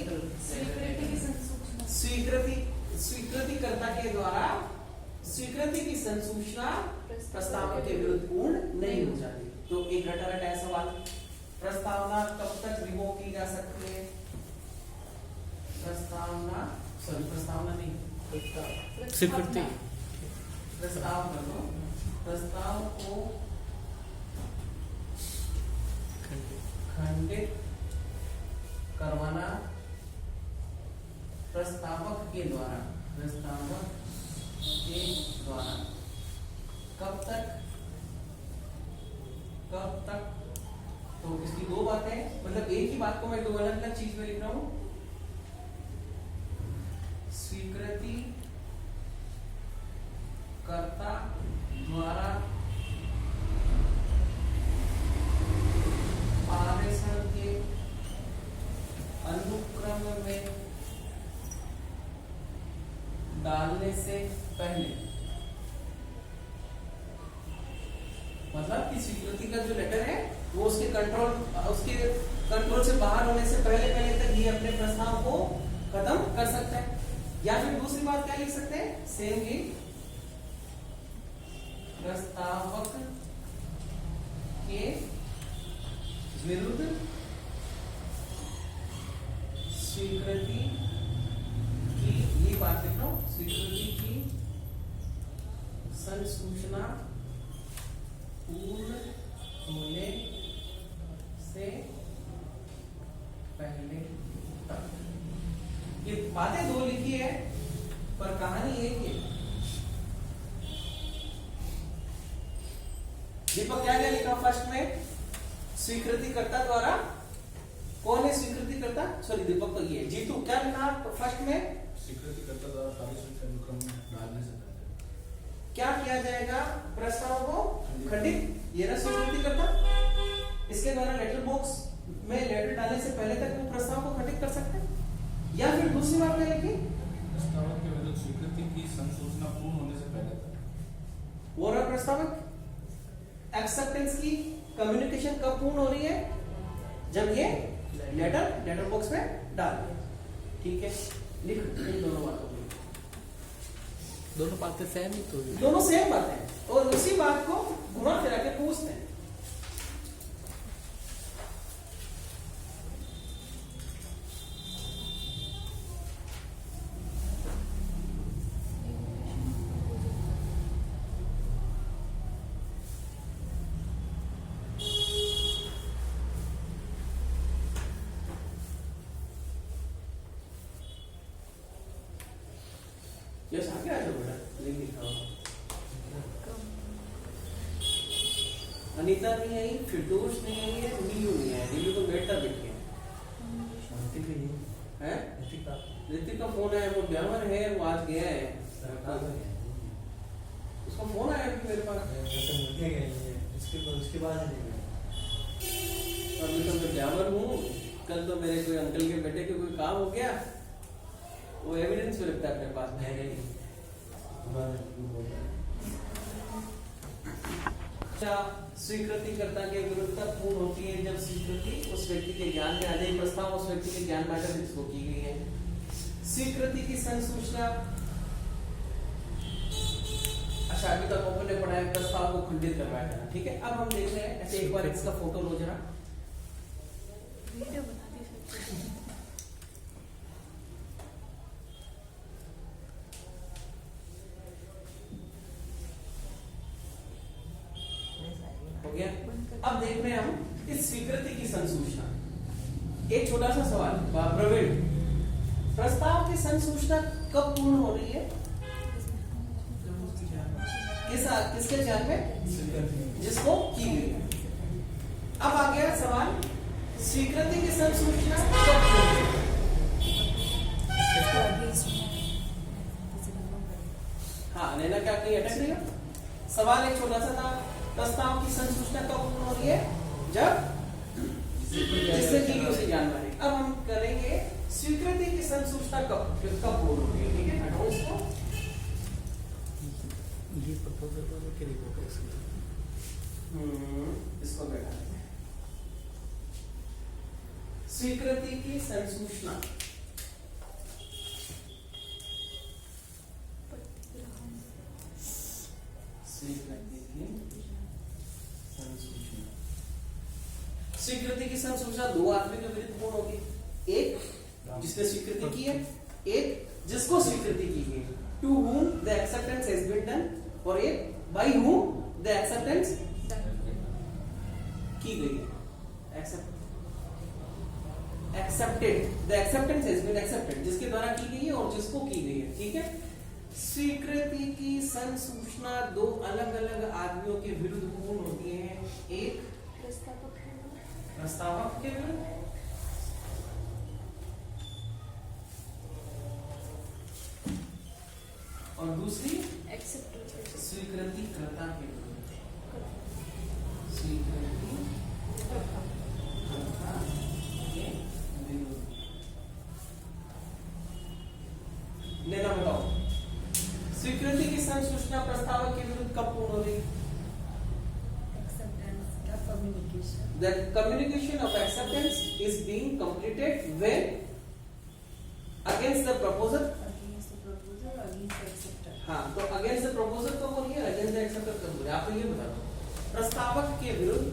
संसूचना प्रस्तावक के विरुद्ध पूर्ण नहीं हो जाती। तो एक घटा है सवाल, प्रस्तावना कब तक रिवोक की जा सकती है? प्रस्तावना नहीं, स्वीकृति प्रस्ताव को खंडित करवाना प्रस्तावक के द्वारा कब तक? तो इसकी दो बातें, मतलब एक ही बात को मैं दो अलग अलग चीज में लिख रहा हूं। स्वीकृति कर्ता द्वारा पारेषण के अनुक्रम में डालने से पहले, मतलब कि स्वीकृति का जो लेटर है वो उसके कंट्रोल से बाहर होने से पहले तक ये अपने प्रस्ताव को खत्म कर सकता है। या फिर दूसरी बात क्या लिख सकते हैं, सेम ही प्रस्तावक के विरुद्ध स्वीकृति की, ये बात लिख लो, स्वीकृति की संसूचना पूर्ण होने से पहले तक। ये बातें दो लिखी है पर कहानी एक है। दीपक क्या क्या लिखा फर्स्ट में? स्वीकृति कर्ता द्वारा, कौन है स्वीकृति कर्ता? सॉरी दीपक तो ये। जीतू क्या लिखा फर्स्ट में? स्वीकृति कर्ता द्वारा पारिश्रमिक के अनुक्रम में डालने से पहले क्या किया जाएगा? प्रस्ताव को खंडित, ये ना स्वीकृति करता, इसके द्वारा लेटर बॉक्स में लेटर डालने से पहले तक वो प्रस्ताव को खंडित कर सकते हैं। या फिर दूसरी बात क्या लिखी? प्रस्तावक के विरुद्ध स्वीकृति की संसूचना पूर्ण होने से पहले तक। वो रहा प्रस्तावक, एक्सेप्टेंस की कम्युनिकेशन कब पूर्ण हो रही है? जब ये लेटर बॉक्स में डाल, ठीक है। लिख इन दोनों बातों को, दोनों बातें सेम ही तो है। दोनों सेम बात है और उसी बात को घुमा फिरा के पूछते हैं। यस आगे आ जाओ बेटा, लिंक दिखाओ। अनीता नहीं आई, फिरदौस नहीं आई है, नीलू नहीं आई। नीलू तो बेटा बैठ गया है। ऋतिक का फोन आया, वो ब्यावर है, वो आज गया है। उसका फोन आया अभी मेरे पास। उसके बाद अभी तो मैं ब्यावर हूँ, कल तो मेरे कोई अंकल के बेटे के कोई काम हो गया, वो एविडेंस भी रखता है अपने पास। स्वीकृति कर्ता के विरुद्ध तब पूर्ण होती है जब स्वीकृति उस व्यक्ति के ज्ञान में आ जाए, प्रस्ताव उस व्यक्ति के ज्ञान में आकर जिसको की गई है। स्वीकृति की संसूचना, अच्छा अभी तक अपन ने पढ़ा है प्रस्ताव को खंडित करवाया जाना, ठीक है। अब हम देख रहे हैं, ऐसे एक बार इसका फोटो लो जरा। वीडियो बना दी हो गया। अब देख रहे हैं हम इस स्वीकृति की संसूचना। एक छोटा सा सवाल प्रवीण, प्रस्ताव की संसूचना कब पूर्ण हो रही है? किसके ध्यान में? जिसको की गई है। अब आ गया सवाल, स्वीकृति की संसूचना कब पूर्ण हो रही है? हाँ नैना क्या कही, अटक रही हो? सवाल एक छोटा सा था, प्रस्ताव की संसूचना कब पूर्ण हो रही है? जब जिससे की गई उसे ज्ञान में आएगी। अब हम करेंगे स्वीकृति की संसूचना कब पूर्ण हो रही है, ठीक है। हटाओ इसको। ये प्रपोजल वालों के लिए इसको बैठा देते हैं। स्वीकृति की संसूचना की संसूचना दो आदमी के विरुद्ध पूर्ण होगी, एक जिसने स्वीकृति की है, एक जिसको स्वीकृति की गई, to whom the acceptance has been done, और एक by whom the acceptance की गई है, accepted, the acceptance has been accepted, जिसके द्वारा की गई है और जिसको की गई है, ठीक है। स्वीकृति की संसूचना दो अलग अलग आदमियों के विरुद्ध पूर्ण होती है, एक प्रस्तावक के विरुद्ध और दूसरी स्वीकृति कर्ता के विरुद्ध, स्वीकृति कर्ता के विरुद्ध। लेना बताओ, स्वीकृति की संसूचना प्रस्तावक के विरुद्ध कब पूर्ण हो रही? The communication of acceptance is being completed when against the proposal. हाँ, तो against the proposal कब हो रही है, against the acceptor कब हो रही है? आप ये बता दो, प्रस्तावक के विरुद्ध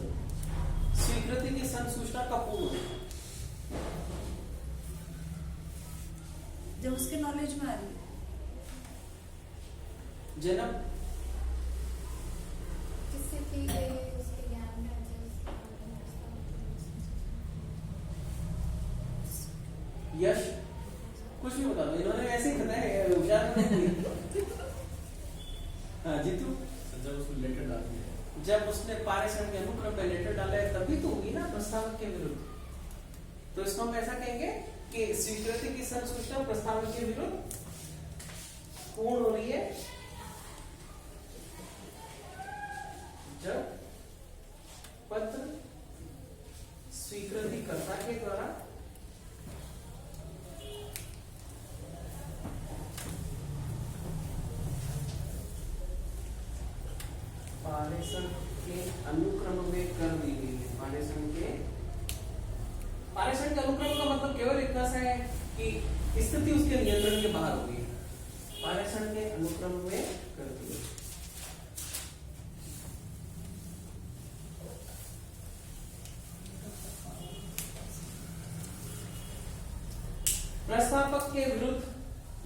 स्वीकृति की संसूचना कब पूर्ण हो रही है? जब उसके नॉलेज में आ रही है। जन्म किससे की गई उसके ज्ञान में आ जाए, यश कुछ भी बता दो, इन्होंने ऐसे ही बताया है, होशियार नहीं। हाँ जीतू, जब उसको लेटर डाल दिया, जब उसने पारेषण के अनुक्रम पे लेटर डाला है तभी तो होगी ना प्रस्तावक के विरुद्ध। तो इसको हम ऐसा कहेंगे कि स्वीकृति की संसूचना प्रस्तावक के विरुद्ध पूर्ण हो रही है जब पत्र स्वीकृतिकर्ता के द्वारा पारेषण के अनुक्रम में कर दी गई है। पारेषण के अनुक्रम का मतलब केवल इतना सा है कि स्थिति उसके नियंत्रण के बाहर हो गई है। पारेषण के अनुक्रम में कर दी गई। प्रस्तावक के विरुद्ध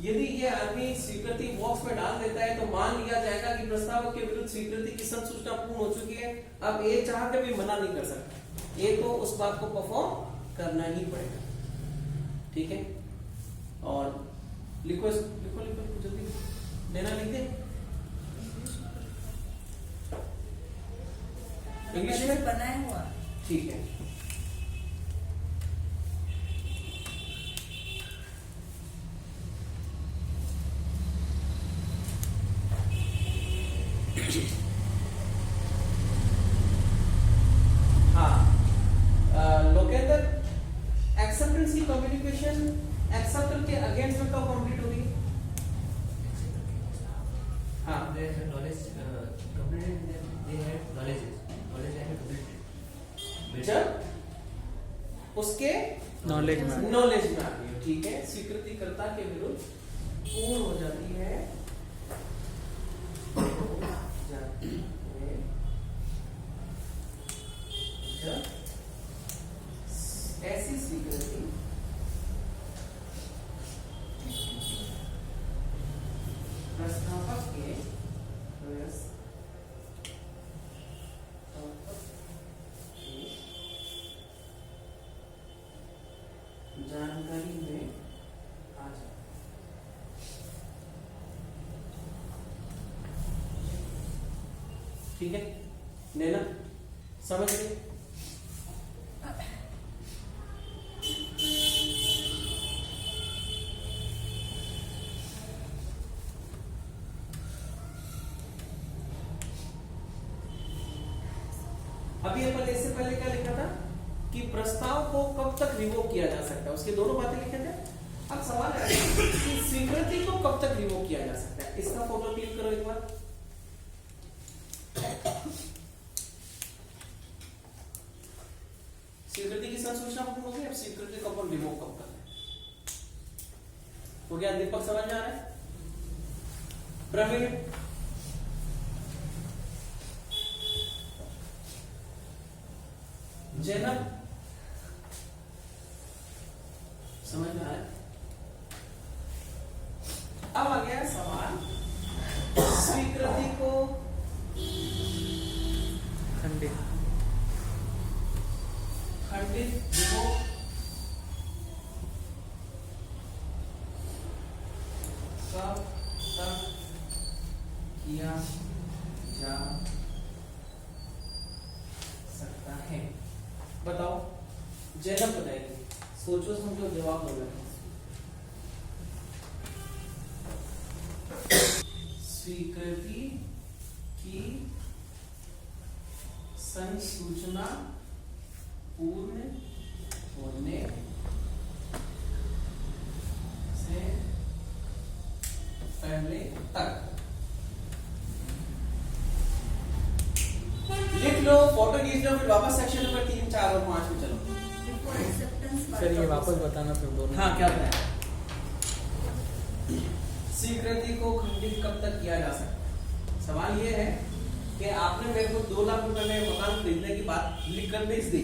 यदि ये आदमी स्वीकृति बॉक्स में डाल देता है तो मान लिया जाएगा कि प्रस्तावक के विरुद्ध स्वीकृति की संसूचना पूर्ण हो चुकी है। अब ए चाह के भी मना नहीं कर सकता, ए तो उस बात को परफॉर्म करना ही पड़ेगा, ठीक है। और लिखो लिखो लिखो जल्दी, लेना लिख दे इंग्लिश में बनाया हुआ, ठीक है। लोकेंद्र, एक्सेप्टेंस की कम्युनिकेशन एक्सेप्टर के अगेंस्ट में कब कंप्लीट होगी? हाँ, जब उसके नॉलेज में आ गई है, ठीक है। स्वीकृतिकर्ता के विरुद्ध पूर्ण हो जाती है जब ऐसी स्वीकृति प्रस्तावक के जानकारी में आ जाए, ठीक है। लेना समझ गए? अभी अपन इससे पहले क्या लिखा था कि प्रस्ताव को कब तक रिवोक किया जा सकता है, उसकी दोनों बातें लिखे थे। अब सवाल है कि स्वीकृति को कब तक रिवोक किया जा सकता है। इसका फोटो क्लिक करो एक बार। स्वीकृति की संसूचना पूर्ण हो गई, अब स्वीकृति को अपन रिवोक कब करना है हो गया। दीपक समझ में आ रहा है? प्रवीण, जैनब, समझ में आ रहा है? अब आ गया सवाल, स्वीकृति को खंडित विभोग कब तक किया जा सकता है? बताओ, जैनब बताएगी, सोचो समझो जवाब दो। स्वीकृति की संसूचना पूर्ण होने से पहले तक। लिख लो, फोटो खींच लो, फिर वापस सेक्शन नंबर 3, 4 और 5 में चलो। Before acceptance by सर ये proposal. वापस बताना फिर दोनों। हाँ, क्या बताया? स्वीकृति को खंडित कब तक किया जा सकता है? सवाल ये है कि आपने मेरे को 2 लाख रुपए में मकान खरीदने की बात लिखकर भेज दी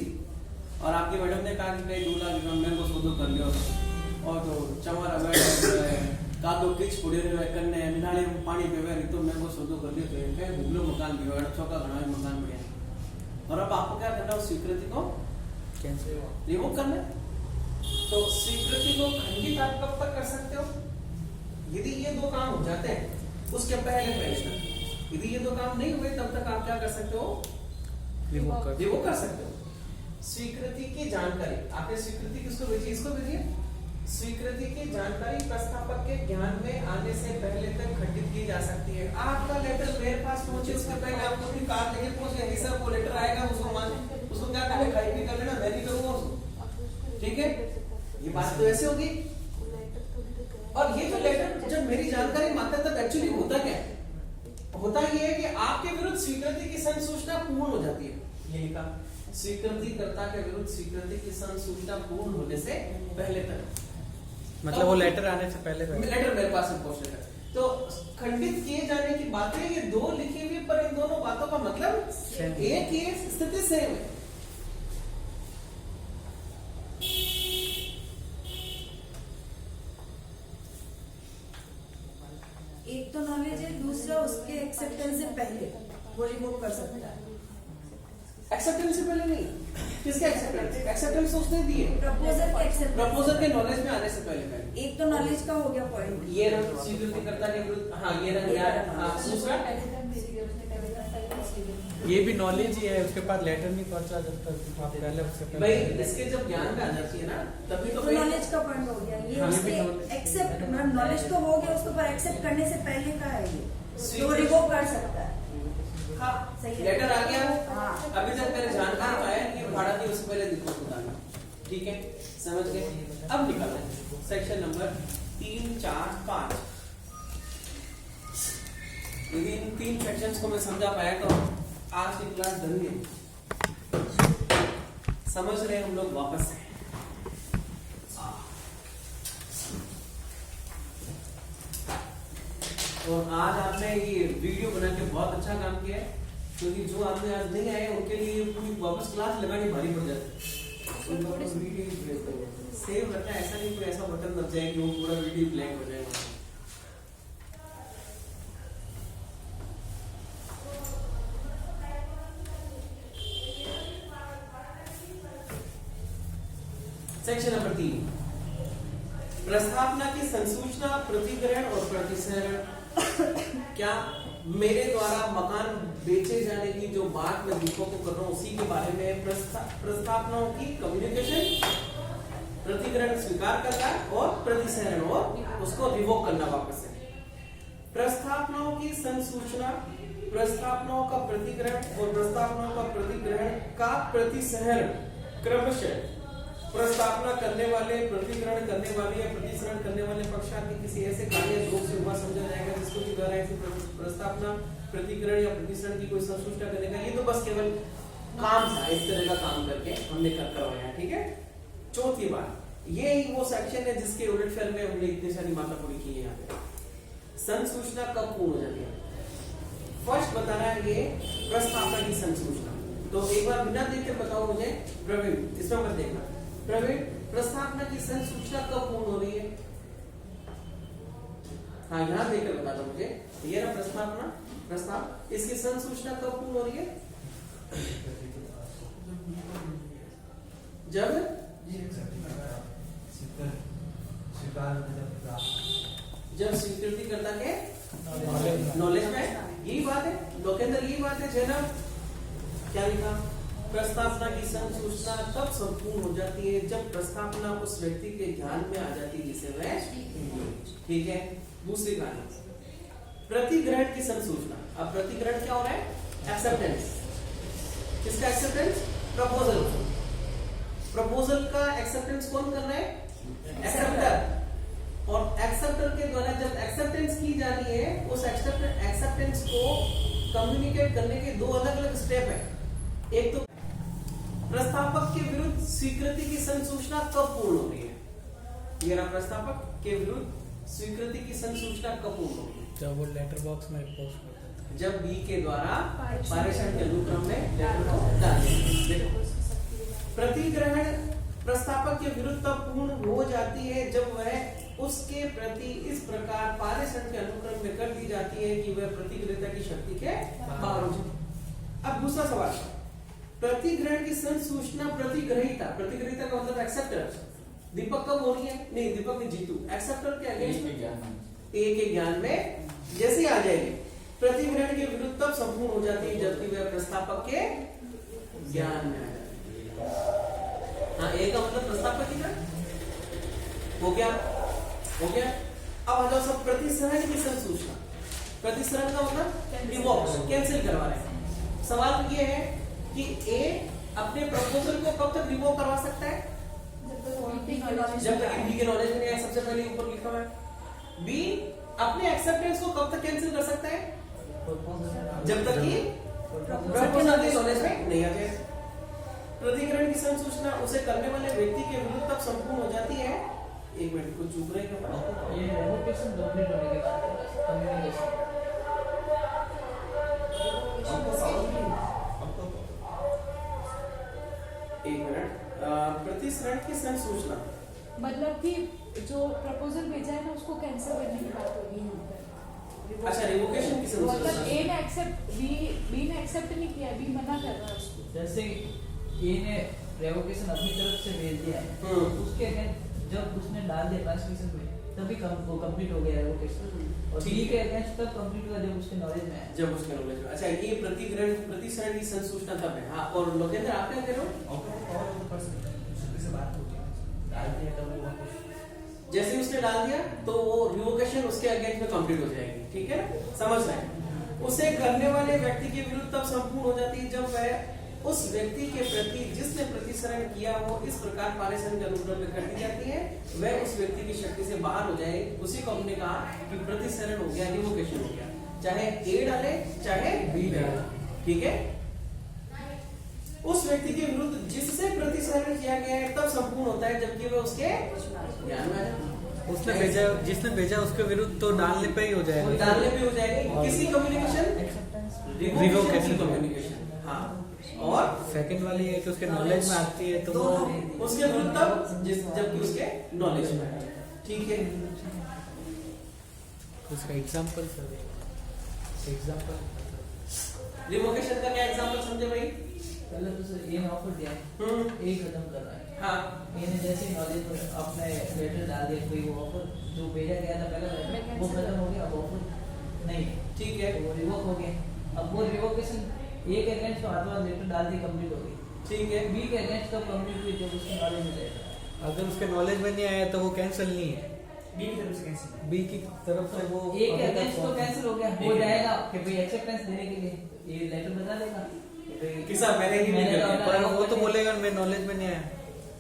और आपकी मैडम ने कहा कि भाई 2 लाख रुपए मेरे को सोदो कर लियो और तो चमारा मैडम का दो किच पुड़े रे कन्ने नाले में पानी पीवे तो मेरे को सोदो कर लियो तो मैं गुगलो मकान दियो चौका घना मकान बढ़िया। और अब आपको क्या करना है? उस स्वीकृति को कैंसिल रिवोक करना है। तो स्वीकृति को खंडित आप कब तक कर सकते हो? यदि ये 2 काम हो जाते हैं उसके पहले प्रश्न। यदि ये 2 काम नहीं हुए तब तक आप क्या कर सकते हो? रिवोक कर सकते हो। स्वीकृति की जानकारी, आपने स्वीकृति किसको भेजी? इसको भेजिए। स्वीकृति की जानकारी प्रस्तावक के ज्ञान में आने से पहले तक खंडित की जा सकती है। आपका लेटर मेरे पास पहुंचे उसके पहले आपको भी कार लेके पहुंच गए, सर वो लेटर आएगा, उसको क्या करें? खाई पी कर लेना, मैं नहीं करूंगा उसको। ठीक है, ये बात तो ऐसे होगी। और ये जो लेटर जब मेरी जानकारी मानता तब एक्चुअली होता क्या है? होता ये है कि आपके विरुद्ध स्वीकृति की संसूचना पूर्ण हो जाती है। ये लिखा, स्वीकृतिकर्ता के विरुद्ध स्वीकृति की संसूचना पूर्ण होने से पहले तक, मतलब वो लेटर आने से पहले लेटर मेरे पास पहुंचने तक। तो खंडित किए जाने की बातें ये 2 लिखी हुई, पर इन दोनों बातों का मतलब एक ही स्थिति सेम है। एक तो नॉलेज है, दूसरा उसके एक्सेप्टेंस से पहले वो रिवोक कर सकता है। एक्सेप्टेंस से पहले नहीं, किसके एक्सेप्टेंस? एक्सेप्टेंस तो उसने दिए, प्रपोजल के एक्सेप्टेंस, प्रपोजल के नॉलेज में आने से पहले। एक तो नॉलेज का हो गया पॉइंट। ये रंग स्वीकृतिकर्ता के विरुद्ध, हाँ ये रंग यार, हाँ दूसरा ये भी नॉलेज ही है, उसके पास लेटर नहीं पहुंचा जब तक आप पहले उससे भाई इसके जब ज्ञान में आ जाती है ना तभी तो तो नॉलेज का पॉइंट हो गया। ये हाँ, ये उसके भी knowledge। एक्सेप्ट, मतलब नॉलेज तो हो गया उसको, पर एक्सेप्ट करने से पहले का है ये, तो स्वीकृति- रिवोक कर सकता है। हाँ सही है। लेटर आ गया, हाँ। अभी तक मेरे जानकारी में आया कि भाड़ा दी उससे पहले दिक्कत बताना। ठीक है, समझ गए? अब निकालो सेक्शन नंबर 3, 4, 5। यदि इन 3 सेक्शंस को मैं समझा पाया तो आज की क्लास धन्य। समझ रहे हम लोग वापस से। और आज आपने ये वीडियो बना के बहुत अच्छा काम किया है, क्योंकि जो आपने आज नहीं आए उनके लिए पूरी वापस क्लास लगानी भारी पड़ जाती है। सेव रखना, ऐसा नहीं कोई ऐसा बटन दब जाए कि वो पूरा वीडियो ब्लैंक हो जाएगा। सेक्शन नंबर 3, प्रस्तावना की संसूचना, प्रतिग्रहण और प्रतिसहरण। क्या मेरे द्वारा मकान बेचे जाने की जो बात मैं दूसरों को कर रहा हूँ उसी के बारे में प्रस्तावनाओं की कम्युनिकेशन, प्रतिग्रहण स्वीकार करना और प्रतिसहरण और उसको रिवोक करना वापस से। प्रस्तावनाओं की संसूचना, प्रस्तावनाओं का प्रतिग्रहण और प्रस्तावनाओं का प्रतिग्रहण का प्रतिसहरण क्रमशः प्रस्तावना करने वाले, प्रतिग्रहण करने वाले या प्रतिसरण करने वाले पक्षांत के किसी ऐसे कार्य रूप से हुआ समझा जाएगा जिसको भी द्वारा ऐसी प्रस्तावना, प्रतिग्रहण या प्रतिसरण की कोई संसूचना करने का। ये तो बस केवल काम था, इस तरह का काम करके हमने करवाया। ठीक है, चौथी बात, ये ही वो सेक्शन है जिसके उलटफेर में हमने इतनी सारी माथापुरी की है। यहाँ पे संसूचना कब पूर्ण हो जाती है? फर्स्ट बता रहा है ये प्रस्तावना की संसूचना। तो एक बार बिना देख के बताओ मुझे प्रवीण, इसमें मत देखना। प्रवीण, प्रस्तावना की संसूचना कब पूर्ण हो रही है? हाँ, यहाँ देखकर बता दो मुझे। ये ना प्रस्ताव, इसकी संसूचना कब पूर्ण हो रही है? जब स्वीकृतिकर्ता के नॉलेज में, यही बात है लोकेंद्र, यही बात है जैनब। क्या लिखा? प्रस्तावना की संसूचना तब संपूर्ण हो जाती है जब प्रस्तावना उस व्यक्ति के ध्यान में आ जाती है जिसे वह, ठीक है। दूसरी कहानी, प्रतिग्रहण की संसूचना। अब प्रतिग्रहण क्या हो रहा है? एक्सेप्टेंस। किसका एक्सेप्टेंस? प्रपोजल। प्रपोजल का एक्सेप्टेंस कौन कर रहा है? एक्सेप्टर। और एक्सेप्टर के द्वारा जब एक्सेप्टेंस की जानी है, उस एक्सेप्टेंस को कम्युनिकेट करने के दो अलग अलग स्टेप है। एक तो प्रस्तावक के विरुद्ध स्वीकृति की संसूचना कब पूर्ण हो रही है? ये रहा प्रस्तावक के विरुद्ध स्वीकृति की संसूचना कब पूर्ण हो रही है? जब वो लेटर बॉक्स में पोस्ट करता था, जब बी के द्वारा पारेषण के अनुक्रम में लेटर को डाल दिया। प्रतिग्रहण प्रस्तावक के विरुद्ध तब पूर्ण हो जाती है जब वह उसके प्रति इस प्रकार पारेषण के अनुक्रम में कर दी जाती है कि वह प्रतिग्रहता की शक्ति के बाहर हो जाए। अब दूसरा सवाल, प्रतिग्रहण की संसूचना प्रतिग्रहीता का मतलब एक्सेप्टर, दीपक कब हो रही है? नहीं, दीपक ने जीतू, एक्सेप्टर के अगेंस्ट ए के ज्ञान में जैसे आ जाएगी। प्रतिग्रहण के विरुद्ध तब संपूर्ण हो जाती है जबकि वह प्रस्तावक के ज्ञान में आ जाती है। हाँ, ए का मतलब प्रस्तावक की ज्ञान हो गया। अब आ जाओ सब प्रतिसरण की संसूचना। प्रतिसरण का मतलब रिवोक, कैंसिल करवा रहे हैं। सवाल ये है कि ए अपने प्रपोजल को कब तक रिवोक करवा सकता है? जब तक बी के नॉलेज में नहीं आए, सबसे पहले ऊपर लिखा हुआ है। बी अपने एक्सेप्टेंस को कब तक कैंसिल कर सकता है? जब तक कि प्रपोजल के नॉलेज में नहीं आ जाए। प्रतिग्रहण की संसूचना उसे करने वाले व्यक्ति के विरुद्ध तब संपूर्ण हो जाती है। एक मिनट, कुछ चुप रहेगा। ये रेवोकेशन कंप्लीट होने के बाद कम्युनिकेशन। एक मिनट, प्रतिसरण की संसूचना मतलब कि जो प्रपोजल भेजा है ना उसको कैंसिल करने की बात होगी यहाँ पर। अच्छा, रिवोकेशन की मतलब संसूचना। ए ने एक्सेप्ट, बी ने एक्सेप्ट नहीं किया, बी मना कर रहा है उसको। जैसे ए ने रेवोकेशन अपनी तरफ से भेज दिया है, उसके अगेंस्ट जब उसने डाल दिया ट्रांसमिशन में तभी वो कंप्लीट हो गया रेवोकेशन। और बी के अगेंस्ट तब कंप्लीट हुआ जब उसके नॉलेज में आया। जब उसके नॉलेज में। अच्छा, ये प्रतिसरण की संसूचना तब है। हाँ, और लोकेंद्र आप क्या कह रहे हो? जैसे उसने डाल दिया तो वो रिवोकेशन उसके अगेंस्ट में कंप्लीट हो जाएगी। ठीक है ना, समझ रहे हैं? उसे करने वाले व्यक्ति के विरुद्ध तब संपूर्ण हो जाती है जब वह उस व्यक्ति के प्रति जिसने प्रतिसरण किया हो इस प्रकार पारेषण के अनुक्रम में कर दी जाती है, वह उस व्यक्ति की शक्ति से बाहर हो जाए। उसी को हमने कहा कि प्रतिसरण हो गया, रिवोकेशन हो गया, चाहे ए डाले चाहे बी डाले। ठीक है, उस व्यक्ति के विरुद्ध जिससे प्रतिसरण किया गया है तब संपूर्ण होता है जबकि वह उसके ज्ञान में आए। उसने भेजा, जिसने भेजा उसके विरुद्ध तो डालने पे ही हो जाएगा। डालने पे हो जाएगा किसी कम्युनिकेशन, रिवोकेशन कम्युनिकेशन। हाँ, और सेकंड वाली है कि उसके नॉलेज में आती है तो उसके विरुद्ध तब जबकि उसके नॉलेज में आए। ठीक है, उसका एग्जांपल सर, एग्जांपल रिवोकेशन का क्या एग्जांपल समझे भाई? पहले तो सर ए ने ऑफर दिया है, ए खत्म कर रहा है। हाँ, ए ने जैसे नॉलेज में अपने लेटर डाल दिया, कोई वो ऑफर जो भेजा गया था पहले वो खत्म हो गया, अब ऑफर नहीं। ठीक है, तो वो रिवोक हो गया। अब वो रिवोकेशन ए के अगेंस्ट तो हाथ लेटर डाल दी, कंप्लीट हो गई। ठीक है, बी के अगेंस्ट तो कंप्लीट हुई जब उसके नॉलेज में जाएगा। अगर उसके नॉलेज में नहीं आया तो वो कैंसिल नहीं है। बी की तरफ से वो ए के अगेंस्ट तो कैंसिल हो गया, हो जाएगा कि भाई एक्सेप्टेंस देने के लिए ये लेटर बता देगा किसा मैंने ही नहीं मैंने किया। पर वो तो बोलेगा मैं नॉलेज में नहीं आया।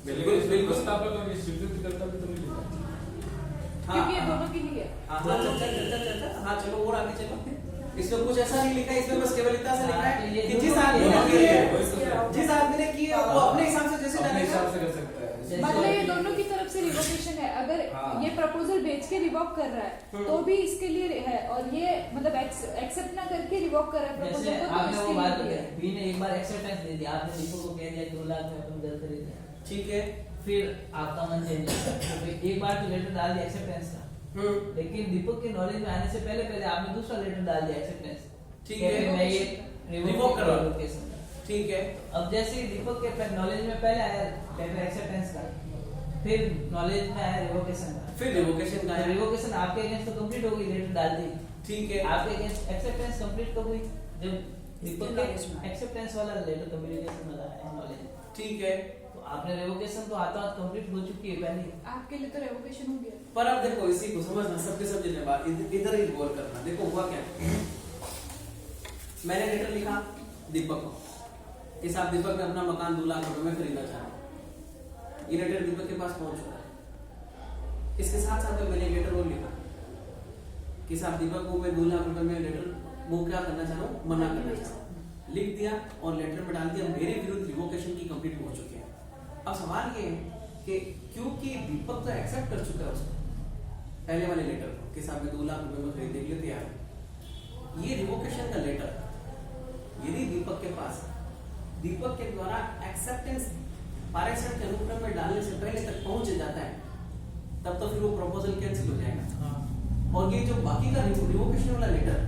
बिल्कुल बिल्कुल। प्रस्तावक और स्वीकृतिकर्ता भी तो मिलेगा। क्योंकि ये दोनों के लिए है। हाँ, चल। हाँ, चलो और आगे चलो। इसमें कुछ ऐसा नहीं लिखा है, इसमें बस केवल इतना सा लिखा है कि जिस आदमी ने की है वो अपने हिसाब से जैसे अपने हिसाब से डालेगा। कर सकता है। मतलब ये दोनों की तरफ से रिवोकेशन है। अगर ये प्रपोजल भेज के रिवोक कर रहा है तो भी इसके लिए है, और ये मतलब एक्सेप्ट ना करके रिवोक कर रहा है जैसे प्रपोजल को, आपने तो वो इसके बात लिए की, बी ने एक बार एक्सेप्टेंस दे दिया, आपने दीपक को कह दिया 2 लाख में अपन घर खरीद लिया। ठीक है, फिर आपका मन चेंज होता है। तो एक बार तो लेटर डाल दिया एक्सेप्टेंस का, लेकिन दीपक के नॉलेज में आने से पहले आपने दूसरा लेटर डाल दिया एक्सेप्टेंस। ठीक है, मैं ये रिवोक कर रहा हूं। लोकेशन का। ठीक है, अब जैसे ही दीपक के नॉलेज में पहले आया लेटर एक्सेप्टेंस का, फिर नॉलेज में आया रिवोकेशन का, फिर रिवोकेशन का आया। रिवोकेशन आपके अगेंस्ट तो कंप्लीट हो गई, लेटर डाल दी। ठीक है, आपके अगेंस्ट एक्सेप्टेंस कंप्लीट कब हुई? जब दीपक knowledge में के एक्सेप्टेंस वाला लेटर कम्युनिकेशन वाला है नॉलेज। ठीक है। तो आपने रिवोकेशन तो आता कंप्लीट हो चुकी है पहले। आपके लिए तो रेवोकेशन हो गया। पर अब देखो इसी को समझना, सबके सब जने बात इधर ही गौर करना। देखो हुआ क्या, मैंने लेटर लिखा दीपक को कि साहब दीपक ने अपना मकान 2 लाख रुपए में खरीदना चाहा। ये लेटर दीपक के पास पहुंच चुका है। इसके साथ साथ में मैंने लेटर और लिखा कि साहब दीपक को मैं 2 लाख रुपए में लेटर वो क्या करना चाह रहा हूँ, मना करना चाह रहा हूँ। लिख दिया और लेटर में डाल दिया, मेरे विरुद्ध रिवोकेशन की कंप्लीट हो चुकी है। अब सवाल ये है कि क्योंकि दीपक तो एक्सेप्ट कर चुका है उसको पहले वाले लेटर को कि साहब मैं 2 लाख रुपए में खरीदने के लिए तैयार हूँ। ये रिवोकेशन का लेटर यदि दीपक के पास दीपक के द्वारा एक्सेप्टेंस पारिश्रम के अनुक्रम में डालने से पहले तक पहुंच जाता है, तब तो फिर वो प्रपोजल कैंसिल हो जाएगा। और ये जो बाकी का रिवोकेशन वाला लेटर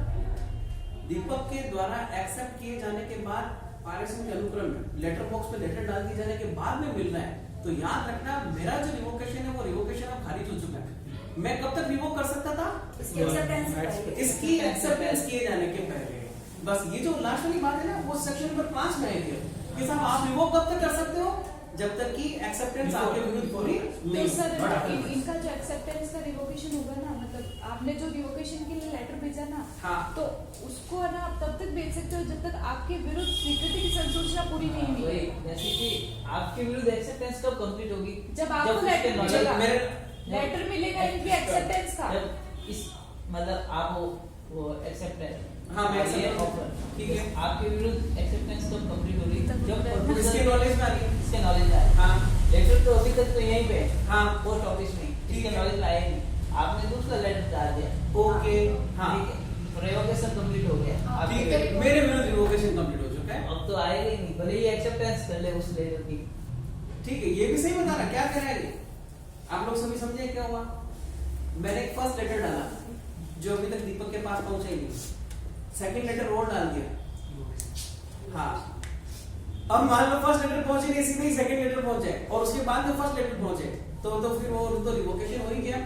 दीपक के द्वारा एक्सेप्ट किए जाने के बाद पारिश्रम के अनुक्रम में लेटर बॉक्स में लेटर डाल दिए जाने के बाद में मिल रहा है, तो याद रखना मेरा जो रिवोकेशन है वो रिवोकेशन अब खारिज हो चुका है। मैं कब तक रिवोक कर सकता था? इसकी एक्सेप्टेंस पहले। इसकी एक्सेप्टेंस किए जाने के पहले। बस ये जो लास्ट वाली बात है ना, वो सेक्शन नंबर 5 में है कि साहब आप रिवोक कब तक कर सकते हो? जब तक कि एक्सेप्टेंस आपके विरुद्ध पूरी तो नहीं सर हो। इनका जो एक्सेप्टेंस का रिवोकेशन होगा ना, मतलब आपने जो रिवोकेशन के लिए लेटर भेजा ना, हाँ। तो उसको है ना आप तब तक भेज सकते हो जब तक आपके विरुद्ध स्वीकृति की संसूचना पूरी नहीं हुई। वही, जैसे कि आपके विरुद्ध एक्सेप्टेंस कब कंप्लीट होगी? जब आपको उसके लेटर knowledge- मिलेगा, मेरे लेटर मिलेगा इनकी एक्सेप्टेंस का। जब इस मतलब आप वो एक्सेप्टेंस, हाँ, मैं ये accept- ऑफर, ठीक है। आपके विरुद्ध एक्सेप्टेंस कब कंप्लीट हो रही? जब proposal- इसके नॉलेज में आ रही है। इसके नॉलेज में आया। हाँ। लेटर तो अभी तक तो यहीं पे है, हाँ। पोस्ट ऑफिस में, ठीक इसके है। नॉलेज में आया ही नहीं। आपने दूसरा लेटर डाल दिया, ओके, हाँ, ठीक है, तो रिवोकेशन कंप्लीट हो गया। हाँ, आपके- ठीक है, मेरे विरुद्ध रिवोकेशन कंप्लीट हो चुका है। अब तो आएगा ही नहीं, भले ही एक्सेप्टेंस कर ले उस लेटर की। ठीक है, ये भी सही बता रहा, क्या कह रहा है ये? आप लोग सभी समझे क्या हुआ? मैंने एक फर्स्ट लेटर डाला जो अभी तक दीपक के पास पहुंचा ही नहीं, सेकंड लेटर और डाल दिया। हाँ, अब मान लो फर्स्ट लेटर पहुंचे नहीं, सीधे ही सेकंड लेटर पहुंचे और उसके बाद में फर्स्ट लेटर पहुंचे, तो फिर वो तो रिवोकेशन हो ही गया।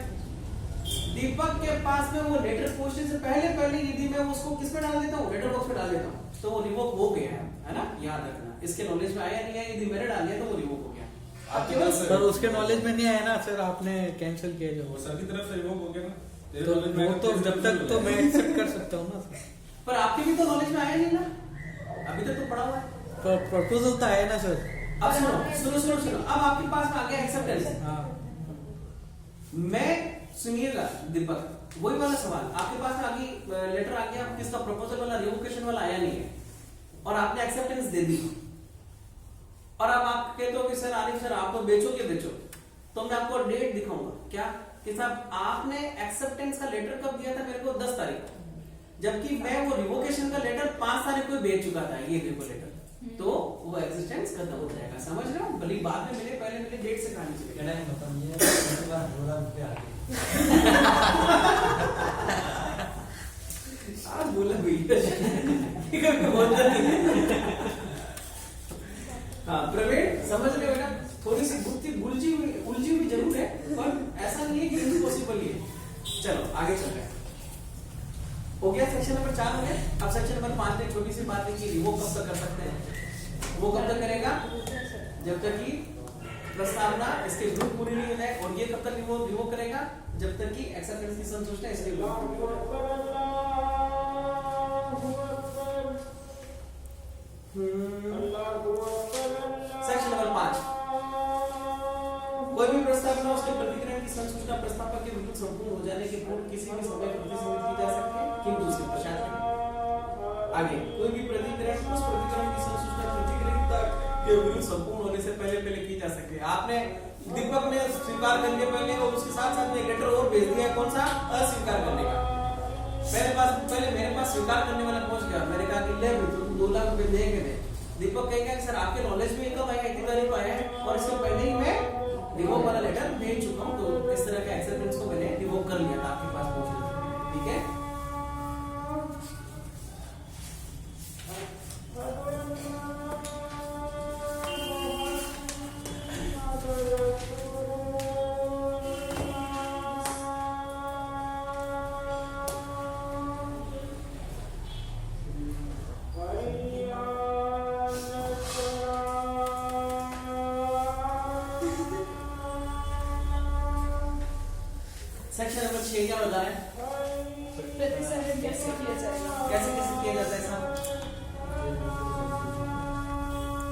दीपक के पास में वो लेटर पहुंचने से पहले यदि मैं उसको किस में डाल देता हूँ, लेटर बॉक्स में डाल देता हूँ, तो वो रिवोक हो गया है ना, याद रखना। इसके नॉलेज में आया नहीं आया, यदि मैंने डाल दिया तो वो रिवोक हो गया। आपकी तरफ से पर उसके नॉलेज में नहीं आया ना सर, आपने कैंसिल किया जो। वो सर की तरफ से रिवोक हो गया ना, तेरे तो knowledge में वो तो कैसे जब तक तो मैं एक्सेप्ट कर सकता हूँ ना सर। पर आपके भी तो नॉलेज में आया नहीं ना, अभी तक तो पड़ा हुआ है। पर प्रपोजल तो आया ना सर। अब सुनो, अब आपके पास में आ गया एक्सेप्टेंस। हाँ, मैं सुनिएगा दीपक, वही वाला सवाल आपके पास में आगे लेटर आ गया, किसका प्रपोजल वाला रिवोकेशन वाला आया नहीं है और आपने एक्सेप्टेंस दे दी, और अब आप कहते हो कि सर आरिफ सर आप तो बेचो, तो मैं आपको डेट दिखाऊंगा क्या कि साहब आपने एक्सेप्टेंस का लेटर कब दिया था मेरे को? 10 तारीख को, जबकि मैं वो रिवोकेशन का लेटर 5 तारीख को बेच चुका था। ये देखो लेटर, तो वो एक्सिस्टेंस खत्म हो जाएगा। समझ रहे हो? भले बाद में मिले, पहले मिले, डेट से कहानी चलेगी। आज बोला हाँ प्रवीण, समझ रहे हो ना? थोड़ी सी गुत्थी उलझी हुई जरूर है, पर ऐसा नहीं है कि इम्पॉसिबल ही है। चलो आगे चल रहे हैं। हो गया सेक्शन नंबर 4 हो गया। अब सेक्शन नंबर 5 में छोटी सी बात है कि रिवोक कब तक कर सकते हैं। वो कब तक करेगा? जब तक कि प्रस्तावना इसके विरुद्ध पूरी नहीं हो जाए, और ये कब तक रिवोक करेगा? जब तक कि एक्सेप्टेंस की संतुष्टि इसके विरुद्ध। सेक्शन नंबर 5, कोई भी प्रस्तावना उसके प्रतिक्रिया की संसूचना प्रस्तावक के विरुद्ध संपूर्ण हो जाने के पूर्व किसी भी समय प्रतिसंहत की जा सकती है, किंतु उसके पश्चात आगे कोई भी प्रतिक्रिया उस प्रतिक्रिया की संसूचना प्रतिक्रिया के विरुद्ध संपूर्ण होने से पहले की जा सकती है। आपने दीपक ने स्वीकार करने पहले और उसके साथ साथ में लेटर और भेज दिया, कौन सा? अस्वीकार करने का। पहले मेरे पास स्वीकार करने वाला पहुंच गया, मैंने कहा कि ले भाई तुम 2 लाख रुपए देंगे। दीपक कहेगा कि सर आपके नॉलेज में इनकम आया, इतनी तारीख को आया है और इसके पहले ही मैं सेक्शन नंबर 6 क्या बता रहा है? प्रतिसरण कैसे किया जाएगा? कैसे कैसे किया जाता है साहब?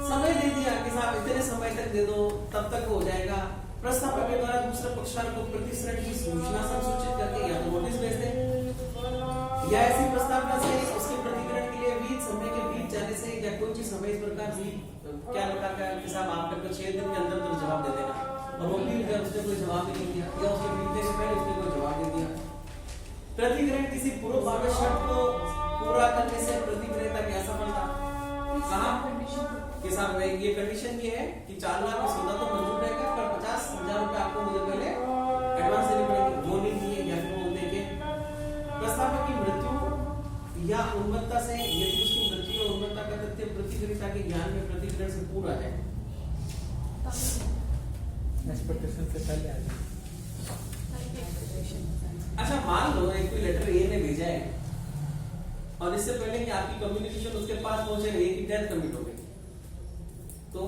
समय दे दिया कि साहब इतने समय तक दे दो, तब तक हो जाएगा। प्रस्तावक के द्वारा दूसरे पक्षकार को प्रतिसरण की सूचना संसूचित करके या तो नोटिस भेज दे, या ऐसी प्रस्तावना से उसके प्रतिकरण के लिए बीच समय के बीच जाने से या कोई चीज समय इस प्रकार भी क्या लिखा है कि साहब आपके को 6 दिन के अंदर तो जवाब दे देना, और वो भी अगर उसने कोई जवाब नहीं दिया या उसके बीतने से पहले उसने कोई जवाब दे दिया। प्रतिग्रहण किसी पूर्वभावित शर्त को पूरा करने से प्रतिक्रिया की असफलता। कहा कि साहब ये कंडीशन ये है कि 4 लाख में सौदा तो मंजूर रहेगा, पर 50,000 रुपए आपको मुझे पहले एडवांस देने पड़ेंगे, वो नहीं दिए या फिर वो देंगे। प्रस्तावक की मृत्यु या उन्मत्तता से यदि उसकी मृत्यु और उन्मत्तता का तथ्य प्रतिक्रिया के ज्ञान में प्रतिग्रहण से पूरा है, एक्सपेक्टेशन से पहले आ जाए। अच्छा मान लो एक कोई लेटर ए ने भेजा है और इससे पहले कि आपकी कम्युनिकेशन उसके पास पहुंचे, ए की डेथ कमिट हो गई, तो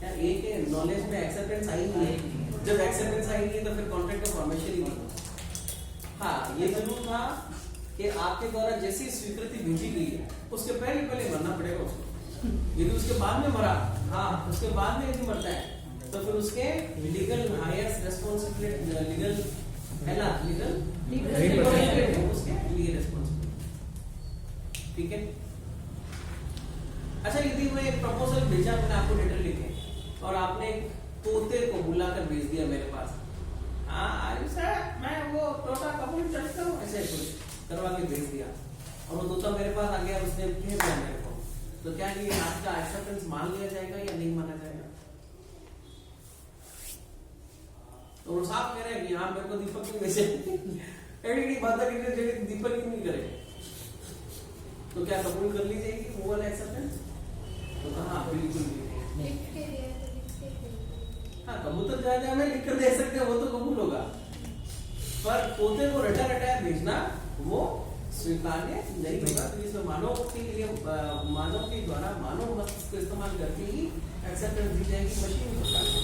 यार ए के नॉलेज में एक्सेप्टेंस आई नहीं है। जब एक्सेप्टेंस आई नहीं है तो फिर कॉन्ट्रैक्ट का फॉर्मेशन ही नहीं। हाँ ये जरूर था कि आपके द्वारा जैसी स्वीकृति भेजी गई है उसके पहले पहले मरना पड़ेगा उसको। यदि उसके बाद में मरा, हाँ उसके बाद में यदि मरता है तो फिर उसके लीगल हायर रेस्पॉन्सिबिलिटी, लीगल है ना, लीगल उसके लीगल रेस्पॉन्सिबिलिटी। ठीक है। अच्छा यदि मैं एक प्रपोजल भेजा, मैंने आपको लेटर लिखे और आपने एक तोते को बुलाकर भेज दिया मेरे पास, हाँ सर मैं वो तोता कबूल करता हूँ, ऐसे कुछ करवा के भेज दिया और वो तोता मेरे पास आ गया, उसने भेज दिया मेरे को, तो क्या ये आपका एक्सेप्टेंस मान लिया जाएगा या नहीं माना जाएगा? तो वो साफ कह रहे हैं कि हाँ मेरे को दीपक की वजह एडी बात है कि दीपक ही नहीं करे, तो क्या कबूल कर ली जाएगी वो वाला एक्सेप्टेंस? तो कहा बिल्कुल लिख के दिया तो लिख के दिया। हाँ कबूतर जाए हमें लिख कर दे सकते हैं, वो तो कबूल होगा, पर पोते को रटा रटाया भेजना वो स्वीकार्य नहीं होगा। तो इसमें मानव के लिए मानव के द्वारा मानव मस्तिष्क को इस्तेमाल करके ही एक्सेप्टेंस दी जाएगी मशीन प्रकार से।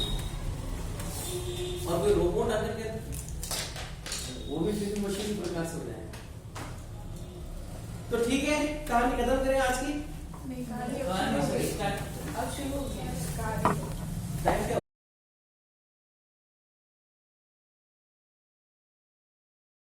और कोई रोबोट आकर के वो भी फिर मशीन प्रकार से हो जाएगा। तो ठीक है, कहानी खत्म करें आज की। नहीं, कहानी से स्टार्ट अब शुरू हो गया कार्य।